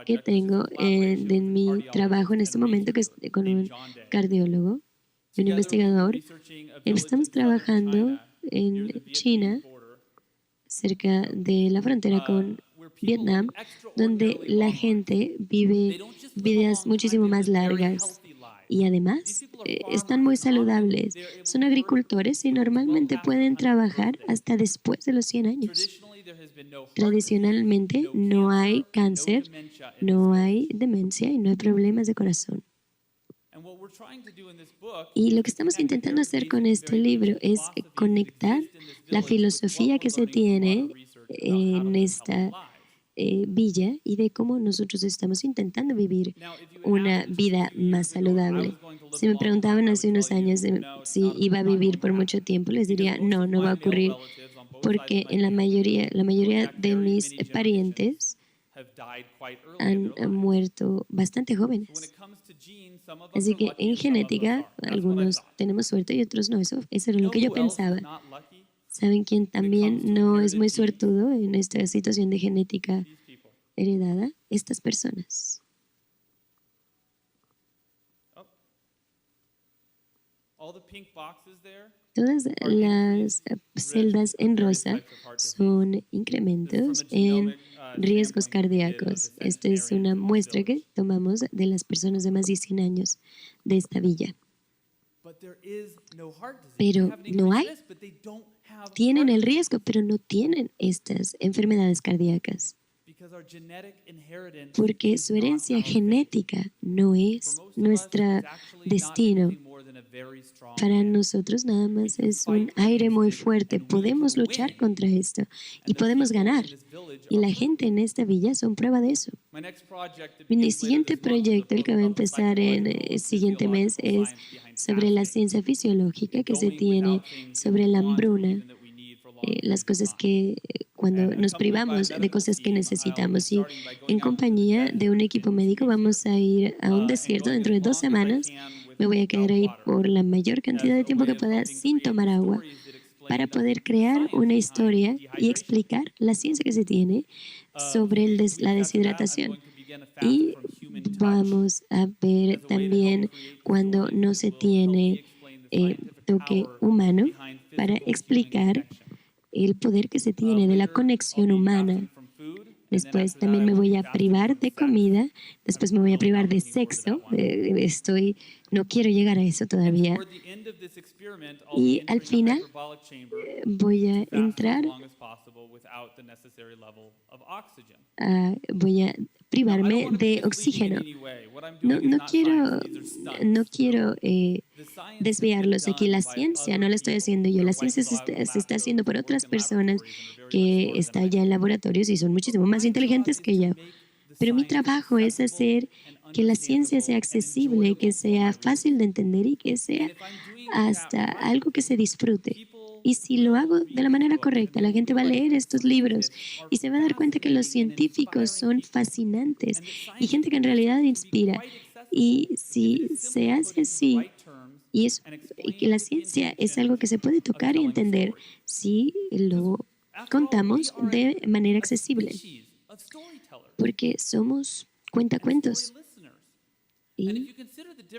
que tengo en mi trabajo en este momento, que es con un cardiólogo. un investigador. Estamos trabajando en China, cerca de la frontera con Vietnam, donde la gente vive vidas muchísimo más largas y además están muy saludables. Son agricultores y normalmente pueden trabajar hasta después de los 100 años. Tradicionalmente no hay cáncer, no hay demencia y no hay problemas de corazón. Y lo que estamos intentando hacer con este libro es conectar la filosofía que se tiene en esta villa y de cómo nosotros estamos intentando vivir una vida más saludable. Si me preguntaban hace unos años si iba a vivir por mucho tiempo, les diría no, no va a ocurrir, porque en la mayoría de mis parientes han muerto bastante jóvenes. Así que en genética, algunos tenemos suerte y otros no. Eso era lo que yo pensaba. ¿Saben quién también no es muy suertudo en esta situación de genética heredada? Estas personas. Todas las celdas en rosa son incrementos en riesgos cardíacos. Esta es una muestra que tomamos de las personas de más de 100 años de esta villa. Pero no hay. Tienen el riesgo, pero no tienen estas enfermedades cardíacas. Porque su herencia genética no es nuestro destino. Para nosotros nada más es un aire muy fuerte. Podemos luchar contra esto y podemos ganar. Y la gente en esta villa son prueba de eso. Mi siguiente proyecto, el que va a empezar en el siguiente mes, es sobre la ciencia fisiológica que se tiene sobre la hambruna. Las cosas que cuando nos privamos de cosas que necesitamos. Y en compañía de un equipo médico vamos a ir a un desierto dentro de 2 semanas. Me voy a quedar ahí por la mayor cantidad de tiempo que pueda sin tomar agua para poder crear una historia y explicar la ciencia que se tiene sobre la deshidratación. Y vamos a ver también cuando no se tiene toque humano para explicar el poder que se tiene de la conexión humana. Después también me voy a privar de comida, después me voy a privar de sexo, no quiero llegar a eso todavía. Y al final voy a entrar, voy a privarme de oxígeno. No quiero desviarlos aquí. La ciencia no la estoy haciendo yo, la ciencia se está haciendo por otras personas que están ya en laboratorios y son muchísimo más inteligentes que yo. Pero mi trabajo es hacer que la ciencia sea accesible, que sea fácil de entender y que sea hasta algo que se disfrute. Y si lo hago de la manera correcta, la gente va a leer estos libros y se va a dar cuenta que los científicos son fascinantes y gente que en realidad inspira. Y si se hace así, y que la ciencia es algo que se puede tocar y entender si lo contamos de manera accesible. Porque somos cuentacuentos y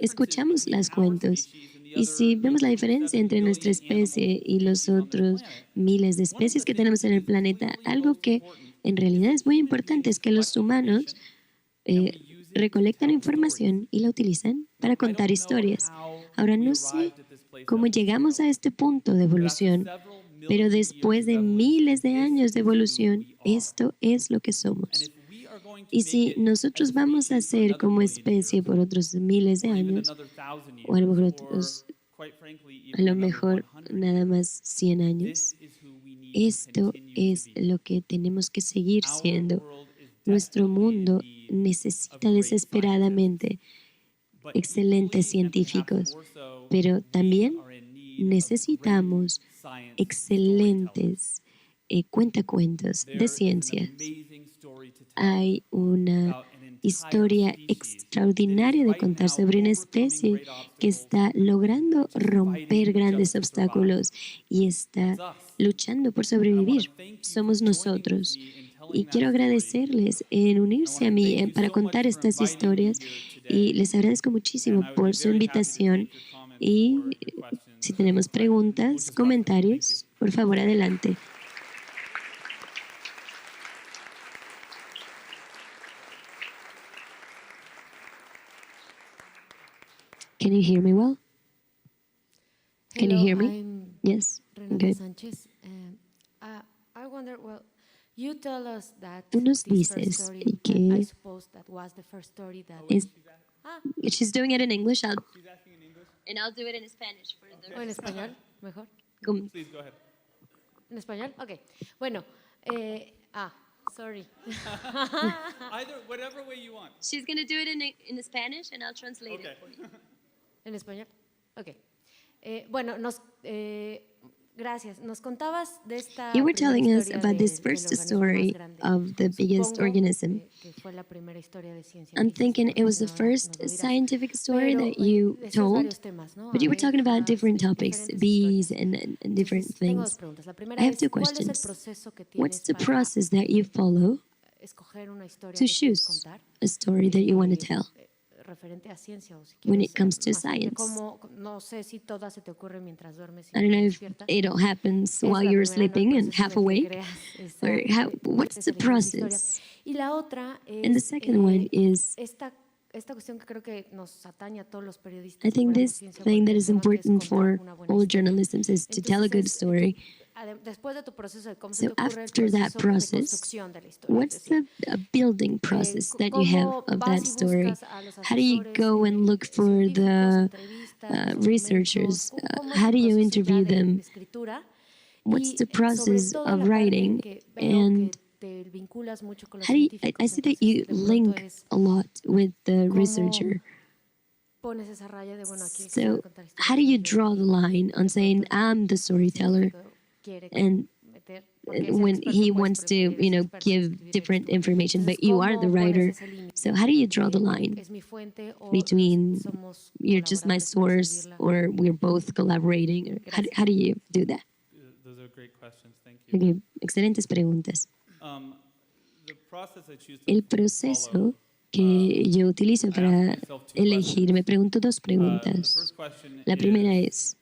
escuchamos los cuentos. Y si vemos la diferencia entre nuestra especie y los otros miles de especies que tenemos en el planeta, algo que en realidad es muy importante es que los humanos recolectan información y la utilizan para contar historias. Ahora, no sé cómo llegamos a este punto de evolución, pero después de miles de años de evolución, esto es lo que somos. Y si nosotros vamos a ser como especie por otros miles de años, o a lo mejor nada más 100 años, esto es lo que tenemos que seguir siendo. Nuestro mundo necesita desesperadamente excelentes científicos, pero también necesitamos excelentes cuentacuentos de ciencias. Hay una historia extraordinaria de contar sobre una especie que está logrando romper grandes obstáculos y está luchando por sobrevivir. Somos nosotros. Y quiero agradecerles en unirse a mí para contar estas historias y les agradezco muchísimo por su invitación Y for questions. si tenemos preguntas, comentarios, por favor, adelante. Can you hear me well? Can you Hello, hear me? I'm Yes. Renata Good. Sanchez. I wonder, well, you tell us that Tú nos this first dices story, I que suppose that was the first story that... she's doing it in English, and I'll do it in Spanish for the ¿O en español? ¿Mejor? Please go ahead. ¿En español? Ok. Bueno, sorry. Either, whatever way you want. She's gonna do it in Spanish, and I'll translate Okay. it for you. ¿En español? Ok. Bueno, gracias. Nos contabas de esta You were primera telling us historia about this del first organismo story más grande. of the biggest Supongo organism. que fue la primera historia de ciencia I'm que hiciste, thinking it was the porque ahora nos first lo dirás. scientific story Pero, that you decías told, varios temas, ¿no? but you were talking about different topics, diferentes bees historias. and different Entonces, tengo dos things. preguntas. La primera I have es, two ¿cuál es el questions. proceso que What's tienes the para process that you follow escoger una historia to que quieres choose contar? a story that you want to tell? Referente a ciencia o si When quieres, it comes to más bien science. como, no sé si todas se te ocurren mientras duermes y I don't know if despiertas. it all happens Es la while you're primera, ¿no? El sleeping and proceso half en el que awake. creas esa- Or what's esa the historia. process? Y la otra es And the second one is, esta cuestión que creo que nos atañe a todos los periodistas. I que think cubramos this ciencia o thing that cualquier is tema, que es important contar for una buena all historia. journalism is to tell a good Entonces, story. Después de tu proceso de cómo So se te ocurre el after that proceso de process, construcción de la historia. Es what's decir, the building process that you have ¿cómo of vas that y story? buscas a los How do you asesores, go and look for científicos, the entrevistas, los documentos? researchers? ¿Cómo es How el do you proceso ya interview de them? escritura? What's Y, the sobre process todo of la parte en writing? que veo And que te vinculas mucho con los how do you, científicos, I see that entonces, you de pronto link es a lot with the cómo researcher. pones esa raya de, bueno, aquí el que So sabe contar historias how do soy you yo, draw the line on de saying pronto I'm the el storyteller, científico quiere como and meter, porque es el when experto, he pues, wants pero to, tú eres experto en give escribir, different eres tú. information, but Entonces, you are the ¿cómo pones writer. ese límite? So how do you draw the Bueno, line es mi fuente o between somos you're just my colaboradores para source escribirla? or we're both collaborating? Or how do you do that? Those are great questions. Thank you. Okay, excelentes preguntas. The process I choose to El follow, proceso que yo utilizo para elegir, me pregunto dos the preguntas. first question La primera is, es,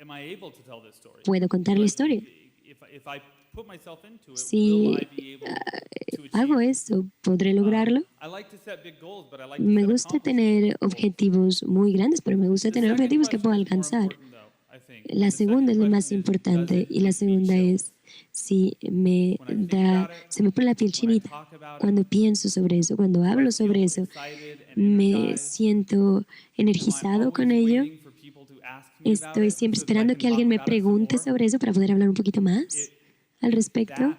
am I able to tell this story? ¿puedo contar la historia? If I put myself into it, Si will I be able to hago achieve? eso, ¿podré lograrlo? I like to set big goals, but I like to Me set gusta accomplishable tener goals. objetivos muy grandes, pero me gusta The tener second objetivos que puedo question is more alcanzar. important, though, I think. La The second segunda es la más question is, importante does it y la give me segunda chills? es si me When I think about it, se me pone la piel when I chinita talk about cuando it, pienso sobre eso, cuando do I hablo feel sobre eso, excited and me energized? siento Am I energizado con always ello. waiting for people to ask me about Estoy it siempre so that I esperando can que alguien talk me about it some pregunte more? sobre eso para poder hablar un poquito más al respecto. That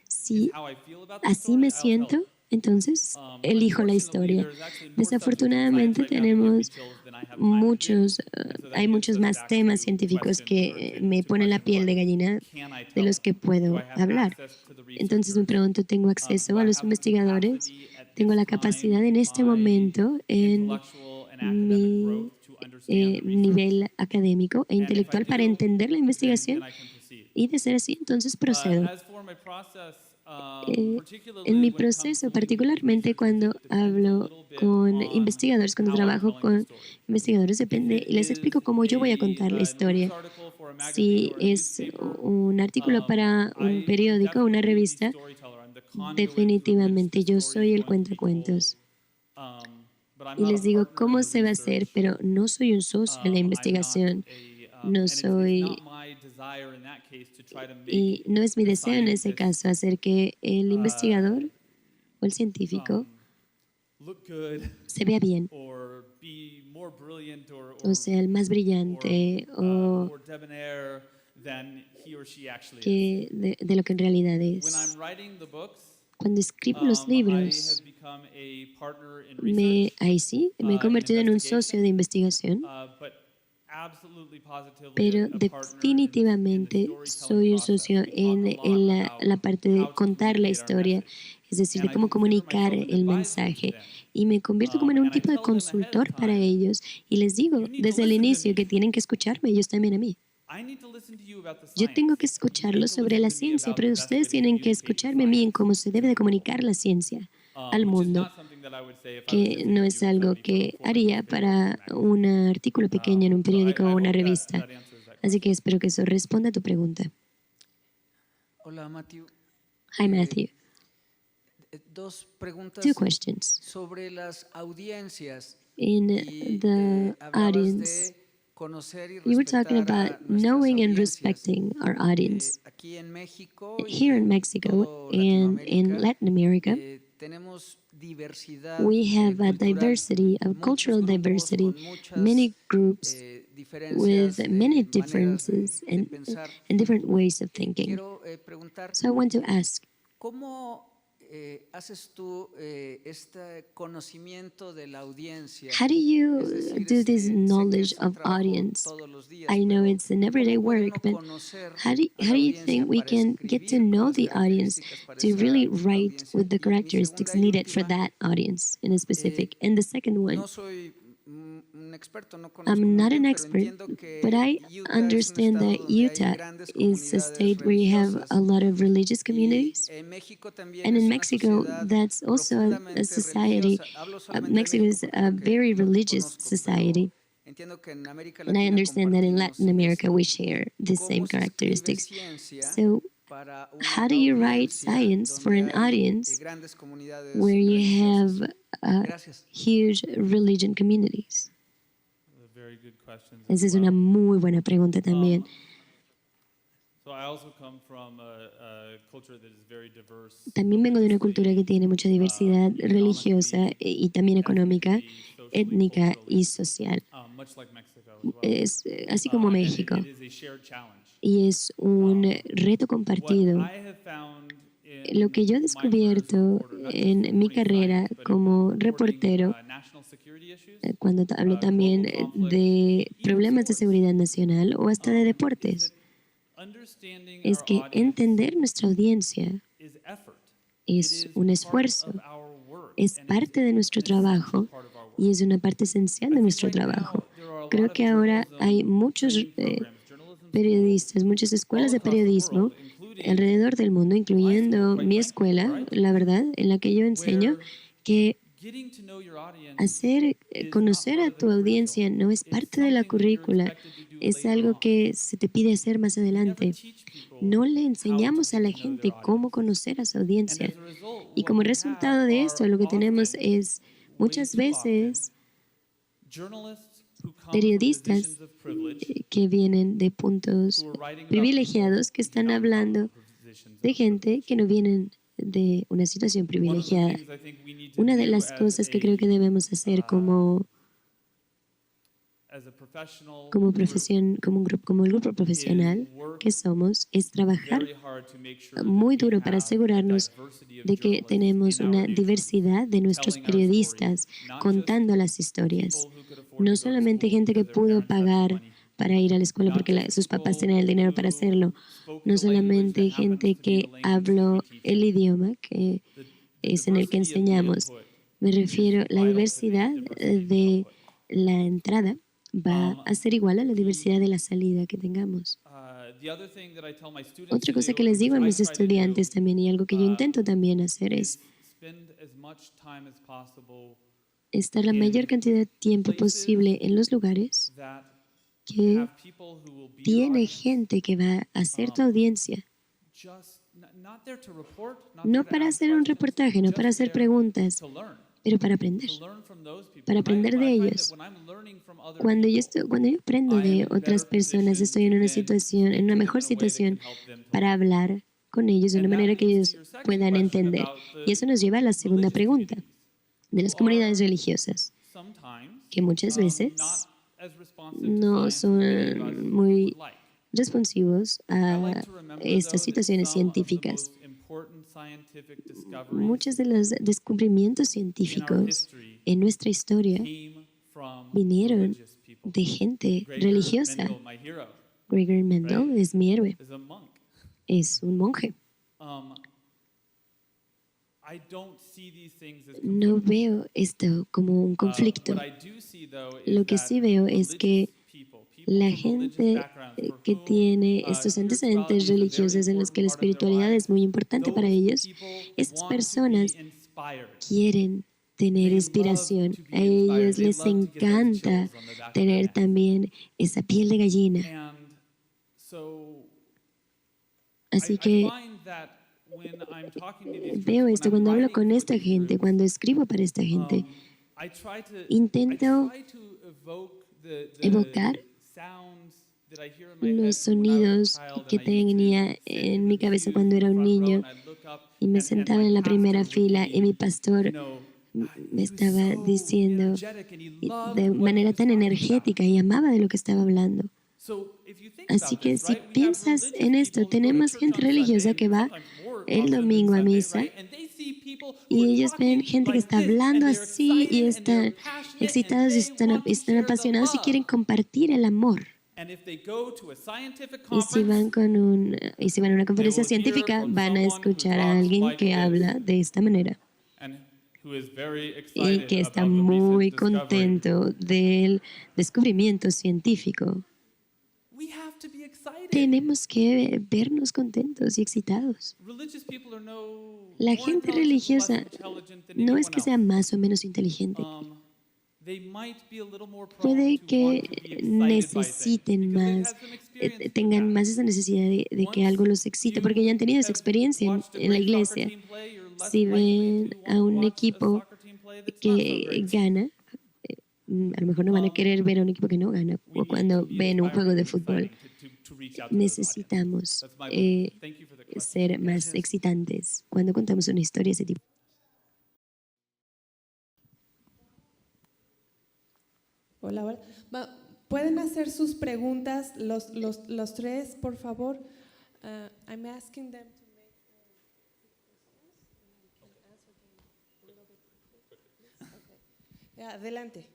Si is how I feel about the así story, me I'll tell siento, it. entonces elijo la Unfortunately, historia. there's actually more Desafortunadamente subjects in science right now that give me tenemos chills than I have time to do. muchos, And so that hay gets muchos us más back temas to científicos question, que or to me ponen la question piel de one. gallina Can I tell de los it? que Do puedo I have hablar. access to the Entonces me researchers? pregunto, ¿tengo acceso Do a I los have the investigadores? capacity at ¿Tengo this la time capacidad en in este my momento en intellectual and academic mi growth to understand the research? nivel académico e And if I intelectual para do, entender la investigación? then I can proceed. Y de ser así, entonces procedo. As for my process, particularly En mi when it comes proceso, to particularmente researchers, cuando it depends a hablo little bit con on investigadores, cuando how I'm trabajo telling the con story. investigadores, If depende it y les is explico cómo yo voy a contar la a news historia. article for a magazine Si or a es newspaper, un artículo para un I am periódico o una definitely the revista, storyteller. I'm the conduit definitivamente through yo which the story soy is el going to be cuentacuentos. told. But I'm Y not les a digo partner cómo in the se va a hacer, research. pero no soy un socio en la I'm not investigación. No and it's soy, not my desire in that case to try to y make no es mi the deseo en ese scientist, caso hacer que el investigador o el científico look good se vea bien, or be more brilliant o sea, el más brillante o more debonair than he or she actually is. que de lo que en realidad When es. I'm writing the books, Cuando escribo los I libros, have become a partner in research, ahí sí, me he convertido en un socio de investigación, but absolutely positively pero a partner in definitivamente the storytelling soy un process. socio We talk en a lot about la parte de how to contar la communicate our historia, message. es decir, de And I cómo consider comunicar myself an el advisor to mensaje. them. Y me convierto como en un And I tipo de tell them ahead of consultor para time, ellos y les digo "You need to desde el listen to inicio me. que tienen que escucharme, ellos también a mí. I need to listen to you about the Yo science. tengo que You need escucharlos to sobre listen la to me ciencia, about pero the best way ustedes to tienen que communicate escucharme a mí en science cómo se to debe the de world." comunicar la ciencia al Which is mundo. not something that que no es algo que haría para un artículo pequeño en un periódico o una revista. Así que espero que eso responda a tu pregunta. Hola, Matthew. Hi, Matthew. Dos preguntas Two questions. sobre las audiencias. In Y, the hablabas audience, de conocer y you were talking respetar a about nuestras knowing and audiencias. respecting our audience. Aquí en México Here y in Mexico todo and in Latinoamérica, Latin America, tenemos diversidad we have a cultural, diversity, a muchos cultural grupos diversity, con muchas, many groups diferencias, with many maneras differences de and pensar. different ways of thinking. Quiero preguntar, So I want to ask, ¿cómo haces tú este conocimiento de la audiencia? how do you Es decir, do this sé que knowledge es un of trabajo audience? todos los días, I know pero it's an everyday ¿cómo puede work, uno but conocer how do a la you audiencia think we para can get to escribir con know las the audience características para to esa really write audiencia? with the Y mi segunda characteristics y needed for última, that audience in a specific? And the second one, no soy un experto, no conozco I'm muy not an bien, pero expert, entiendo but que I Utah es un understand estado that donde hay Utah grandes is a comunidades state where you have religiosas. a lot of religious Y communities. México también And es in una Mexico, sociedad that's also a profundamente society. religiosa. Hablo solamente de Mexico México is porque a very lo que religious conozco, society. pero entiendo que en América And I Latina understand that in compartimos Latin America esto. we share the ¿Cómo same se escribe characteristics. ciencia So, para how una do you write audiencia science for donde an hay audience grandes comunidades where you religiosas? have Gracias. huge religion communities? Very good questions as Esa es una well. muy buena pregunta también. So I also come from a culture that is very diverse. También vengo de una cultura que tiene mucha diversidad religiosa y también económica, étnica y social. Much like Mexico as well. Es así como And México. it is a shared challenge. Y es un reto What compartido. I have found in Lo que yo he my career as a descubierto reporter, not just en mi reporting carrera science, but como reporting, reportero, national security issues, cuando hablo también de problemas de seguridad nacional o hasta de is deportes, that understanding es our que audience entender nuestra audiencia is effort. es It is un part esfuerzo, of our work, es and parte de nuestro an essential trabajo part of our work. y es una parte esencial de nuestro trabajo. Creo que ahora hay muchos periodistas, muchas escuelas de periodismo alrededor del mundo, incluyendo mi escuela, la verdad, en la que yo enseño, que conocer a tu audiencia no es parte de la currícula, es algo que se te pide hacer más adelante. No le enseñamos a la gente cómo conocer a su audiencia. Y como resultado de esto, lo que tenemos es muchas veces periodistas que vienen de puntos privilegiados que están hablando de gente que no vienen de una situación privilegiada. Una de las cosas que creo que debemos hacer como el grupo profesional que somos, es trabajar muy duro para asegurarnos de que tenemos una diversidad de nuestros periodistas contando las historias. No solamente gente que pudo pagar para ir a la escuela porque sus papás tenían el dinero para hacerlo. No solamente gente que habló el idioma que es en el que enseñamos. Me refiero a la diversidad de la entrada va a ser igual a la diversidad de la salida que tengamos. Otra cosa que les digo a mis estudiantes también, y algo que yo intento también hacer, es estar la mayor cantidad de tiempo posible en los lugares que tiene gente que va a hacer tu audiencia. No para hacer un reportaje, no para hacer preguntas, pero para aprender de ellos. Cuando yo aprendo de otras personas, estoy en una mejor situación para hablar con ellos de una manera que ellos puedan entender. Y eso nos lleva a la segunda pregunta, de las comunidades religiosas, que muchas veces no son muy responsivos a estas situaciones científicas. Muchos de los descubrimientos científicos en nuestra historia vinieron de gente religiosa. Gregory Mendel es mi héroe. Es un monje. No veo esto como un conflicto. Lo que sí veo es que la gente que tiene estos antecedentes religiosos en los que la espiritualidad es muy importante para ellos, esas personas quieren tener inspiración. A ellos les encanta tener también esa piel de gallina. And so Así I que find that when I'm talking to these veo groups, esto when I'm cuando hablo writing con for esta these gente, groups, cuando escribo para esta gente. I try to Intento evoke the evocar sounds that I hear in my head los from when I was a sonidos child, que and I used to tenía sit en in mi the cabeza pew cuando in the era un front row, niño and I'd look up, y me and sentaba my en la pastor primera would fila y mi be, pastor me he was estaba so diciendo energetic and he loved de what he manera was tan talking energética about. y amaba de lo que estaba hablando. So if you think Así about que this, si right, we have piensas religious en esto, people who go to tenemos church gente on Sunday, religiosa and que va sometimes more el often than domingo a Sunday, misa right? And they see people who y are ellos ven talking gente que like está this, hablando and they're así y excited and they're están passionate, and excitados y they están, want to están share the apasionados y quieren love. compartir el amor. And if they go to a scientific Y si conference, van a una they conferencia will hear científica, from van a someone who escuchar a talks alguien like que this, habla de esta manera and who is very y excited que está about the muy recent discovery. contento del descubrimiento científico. We have to be excited. Tenemos que vernos contentos y excitados. Religious people are La more gente intelligent or less religiosa intelligent than no es anyone que sea else. más o menos inteligente. They might be a little more prone Puede to want que to be excited by things necesiten because they've más, had some experience with tengan that. más esa necesidad de que algo los excite, porque ya han tenido esa experiencia en la iglesia. Si ven a un equipo que gana, a lo mejor no van a querer ver a un equipo que no gana, o cuando ven un juego de fútbol. Necesitamos ser más excitantes cuando contamos una historia de ese tipo. Hola, hola. ¿Pueden hacer sus preguntas los tres, por favor? I'm asking them to make adelante.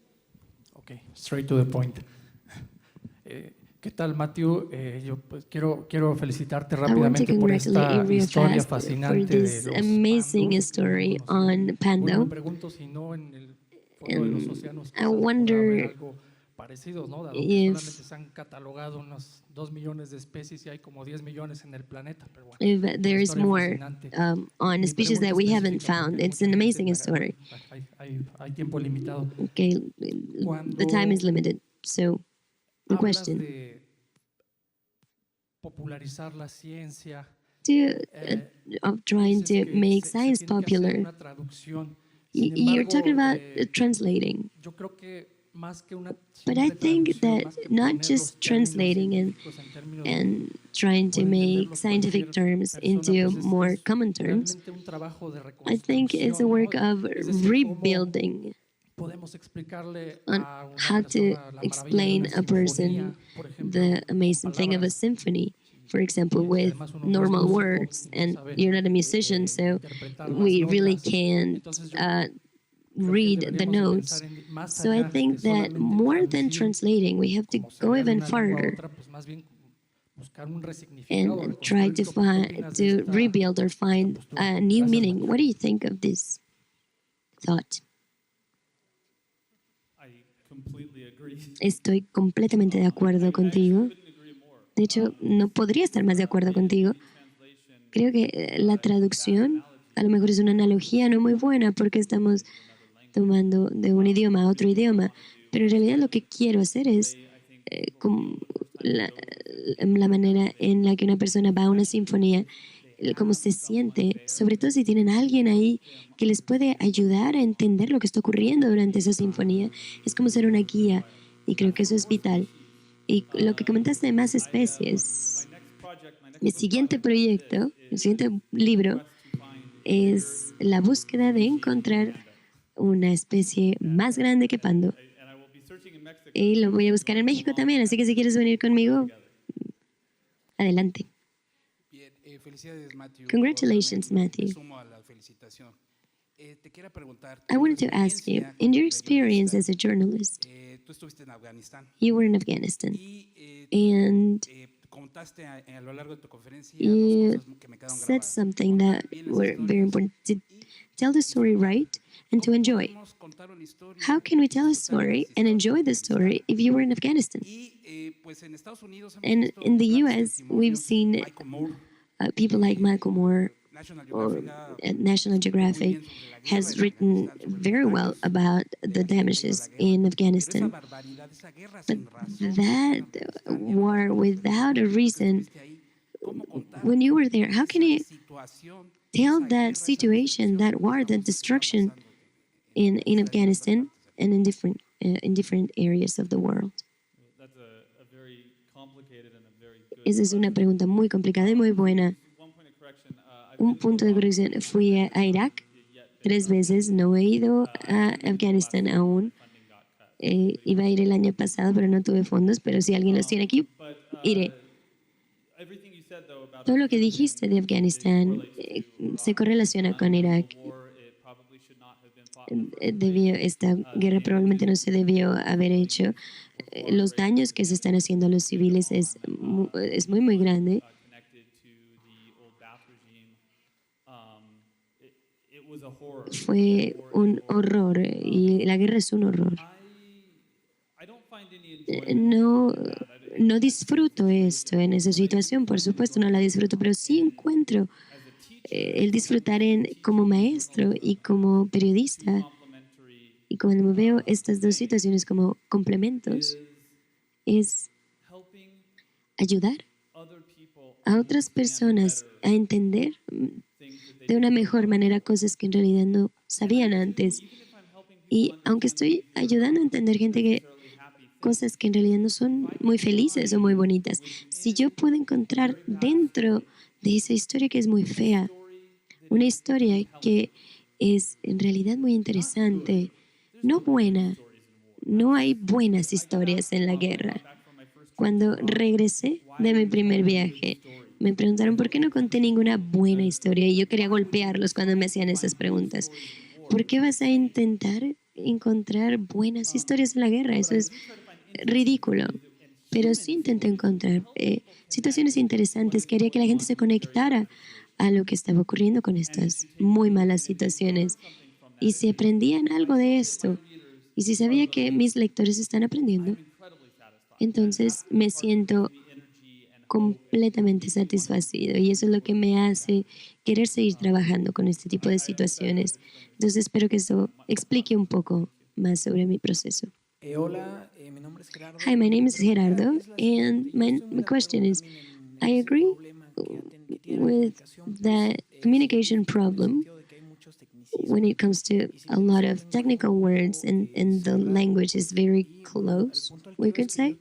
Okay, straight to the point. ¿Qué tal, Matthew? Yo pues, quiero felicitarte I want to rápidamente por congratulate you esta real historia fast for fascinante de this los amazing pandos. story No sé, on bueno, Pando. me pregunto si no en el fondo de los océanos I quizás podrá wonder haber algo parecido, ¿no? Dado que if- solamente se han catalogado unos 2 millones de especies y hay como 10 millones en el planeta. Pero bueno, If una there is historia more fascinante. on Mi species that pregunta we haven't específica, found, porque hay it's mucha an gente, amazing pero story. hay tiempo limitado. Okay, the time is limited. So the Hablas question: de popularizar la ciencia. of trying to make science popular. Una traducción. You're talking about translating. Yo creo que más que una But I think that not just translating and trying to make scientific terms into more common terms, I think it's a work of rebuilding on how to explain a person the amazing thing of a symphony. For example, with normal words, and you're not a musician, so we really can't read the notes. So I think that more than translating, we have to go even farther and try to rebuild or find a new meaning. What do you think of this thought? I completely agree. Estoy completamente de acuerdo contigo. De hecho, no podría estar más de acuerdo contigo. Creo que la traducción a lo mejor es una analogía no muy buena porque estamos tomando de un idioma a otro idioma, pero en realidad lo que quiero hacer es como la manera en la que una persona va a una sinfonía, cómo se siente, sobre todo si tienen a alguien ahí que les puede ayudar a entender lo que está ocurriendo durante esa sinfonía. Es como ser una guía y creo que eso es vital. Y lo que comentaste de más especies, mi siguiente proyecto, mi siguiente libro es la búsqueda de encontrar una especie más grande que Pando. Y lo voy a buscar en México también, así que si quieres venir conmigo, adelante. Bien, felicidades, Matthew. Congratulations, Matthew. Me sumo a la felicitación. Te quiero preguntar, I wanted to ask you, in your experience as a journalist, tú estuviste en Afganistán you were in Afghanistan, y and contaste a lo largo de tu conferencia you dos cosas que me quedaron said grabadas. something that were very important, to tell the story right and to enjoy. Podemos contar una historia How can we tell a y disfrutar de story las and historias enjoy the de story if you were in Afghanistan? Y pues en Estados Unidos hemos And visto in the grandes US, we've testimonios. seen Michael Moore, people like Michael Moore, National Geographic has written very well about the damages in Afghanistan. But that war without a reason, when you were there, how can you tell that situation, that war, that destruction in Afghanistan and in different areas of the world? That's a very complicated and a very good Esa es una pregunta muy complicada y muy buena. one point of correction. Un punto de corrección. Fui a Irak 3 veces, no he ido a Afganistán aún. Iba a ir el año pasado, pero no tuve fondos, pero si alguien los tiene aquí, iré. Everything you said, though, about Todo lo que dijiste de Afganistán se correlaciona con Irak. war, it probably should not have been fought. Esta guerra probablemente no se debió haber hecho. Los daños que se están haciendo a los civiles es muy, muy grande. Connected to the old Ba'ath regime. It was a horror. Fue un horror y la guerra es un horror. I don't find any enjoyment No disfruto esto en esa situación, por supuesto no la disfruto, pero sí encuentro el disfrutar como maestro y como periodista. complementary Y cuando me veo estas dos situaciones como complementos, es helping ayudar other people a otras personas a entender de una mejor manera cosas que en realidad no sabían antes. Y aunque estoy ayudando a entender cosas que en realidad no son muy felices o muy bonitas, si yo puedo encontrar dentro de esa historia que es muy fea, una historia que es en realidad muy interesante, no buena, no hay buenas historias en la guerra. Cuando regresé de mi primer viaje, me preguntaron por qué no conté ninguna buena historia y yo quería golpearlos cuando me hacían esas preguntas. ¿Por qué vas a intentar encontrar buenas historias en la guerra? Eso es ridículo. Pero sí intenté encontrar situaciones interesantes que haría que la gente se conectara a lo que estaba ocurriendo con estas muy malas situaciones. Y si aprendían algo de esto, y si sabía que mis lectores están aprendiendo, entonces me siento completamente satisfacido y eso es lo que me hace querer seguir trabajando con este tipo de situaciones. Entonces espero que eso explique un poco más sobre mi proceso. Hola, mi nombre es Gerardo. Hi, my name is Gerardo, and my question is, I agree with the communication problem when it comes to a lot of technical words and the language is very close, we could say.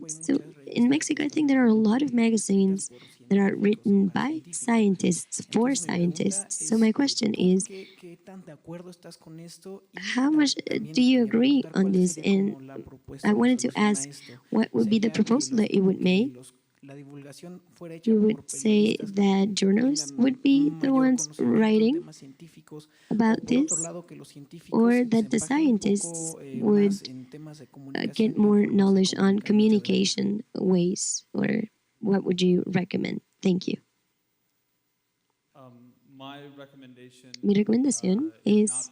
So in Mexico, I think there are a lot of magazines that are written by scientists for scientists. So my question is, how much do you agree on this? And I wanted to ask, what would be the proposal that you would make? You would say that journalists would be the ones writing about this, or that the scientists would get more knowledge on communication ways, or what would you recommend? Thank you. Mi recomendación es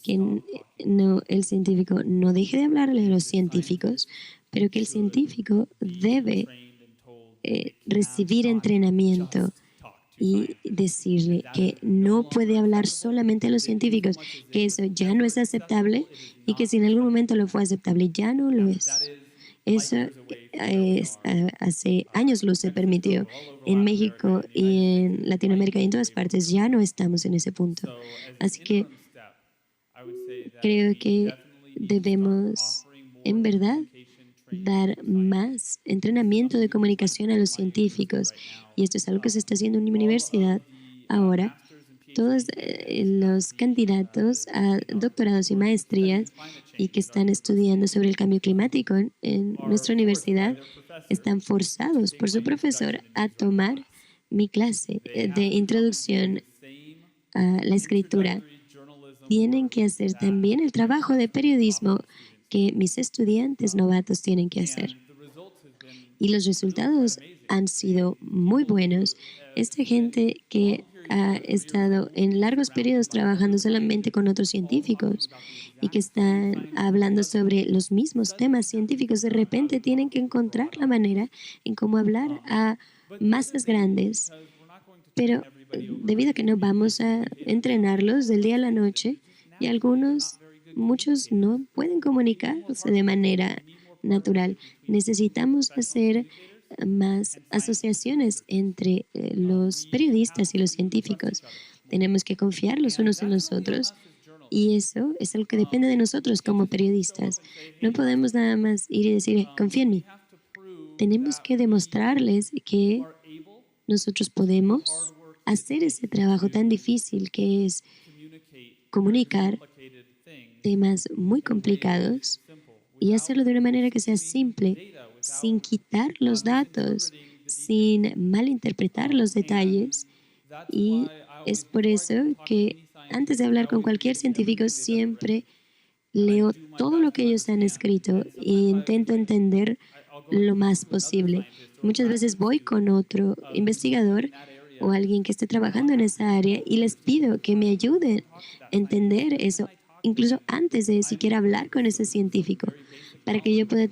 que el científico no deje de hablarle a los científicos, pero que el científico debe recibir entrenamiento y decirle que no puede hablar solamente a los científicos, que eso ya no es aceptable y que si en algún momento lo fue aceptable, ya no lo es. Eso hace años luz se permitió en México y en Latinoamérica y en todas partes. Ya no estamos en ese punto. Así que creo que debemos, en verdad, dar más entrenamiento de comunicación a los científicos. Y esto es algo que se está haciendo en mi universidad ahora. Todos los candidatos a doctorados y maestrías y que están estudiando sobre el cambio climático en nuestra universidad están forzados por su profesor a tomar mi clase de introducción a la escritura. Tienen que hacer también el trabajo de periodismo que mis estudiantes novatos tienen que hacer. Y los resultados han sido muy buenos. Esta gente que ha estado en largos periodos trabajando solamente con otros científicos y que están hablando sobre los mismos temas científicos, de repente tienen que encontrar la manera en cómo hablar a masas grandes. Pero debido a que no vamos a entrenarlos del día a la noche y muchos no pueden comunicarse de manera natural. Necesitamos hacer más asociaciones entre los periodistas y los científicos. Tenemos que confiar los unos en los otros y eso es algo que depende de nosotros como periodistas. No podemos nada más ir y decir, confía en mí. Tenemos que demostrarles que nosotros podemos hacer ese trabajo tan difícil que es comunicar temas muy complicados y hacerlo de una manera que sea simple, sin quitar los datos, sin malinterpretar los detalles. Y es por eso que antes de hablar con cualquier científico siempre leo todo lo que ellos han escrito e intento entender lo más posible. Muchas veces voy con otro investigador o alguien que esté trabajando en esa área y les pido que me ayuden a entender eso, incluso antes de siquiera hablar con ese científico, para que yo pueda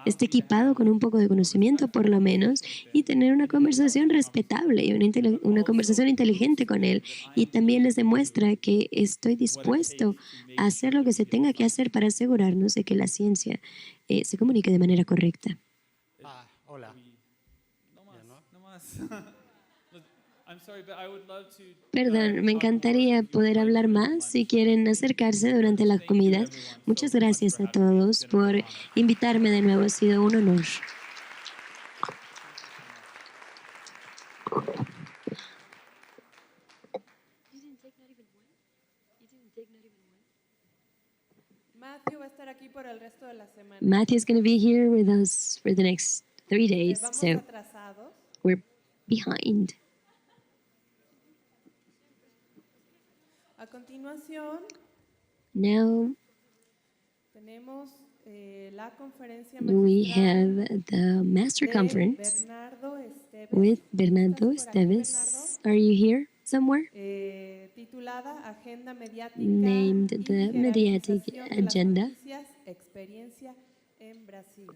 esté equipado con un poco de conocimiento por lo menos y tener una conversación respetable y una conversación inteligente con él. Y también les demuestra que estoy dispuesto a hacer lo que se tenga que hacer para asegurarnos de que la ciencia se comunique de manera correcta. Hola. No más. I'm sorry, but I would love to Perdón, me encantaría poder hablar más si quieren acercarse durante las comidas. Muchas gracias a todos por invitarme de nuevo. Ha sido un honor. Matthew va a estar aquí por el resto de la semana. Matthew is going to be here with us for the next 3 days, Vamos so atrasados. we're behind. A continuación, Now tenemos la conferencia we magistral have the master de conference Bernardo Esteves. with Bernardo ¿Estás por aquí, Esteves. Are you here somewhere? Titulada Agenda Mediática Named y the Mediatic Jerarquización de las Agenda. Noticias, Experiencia en Brasil.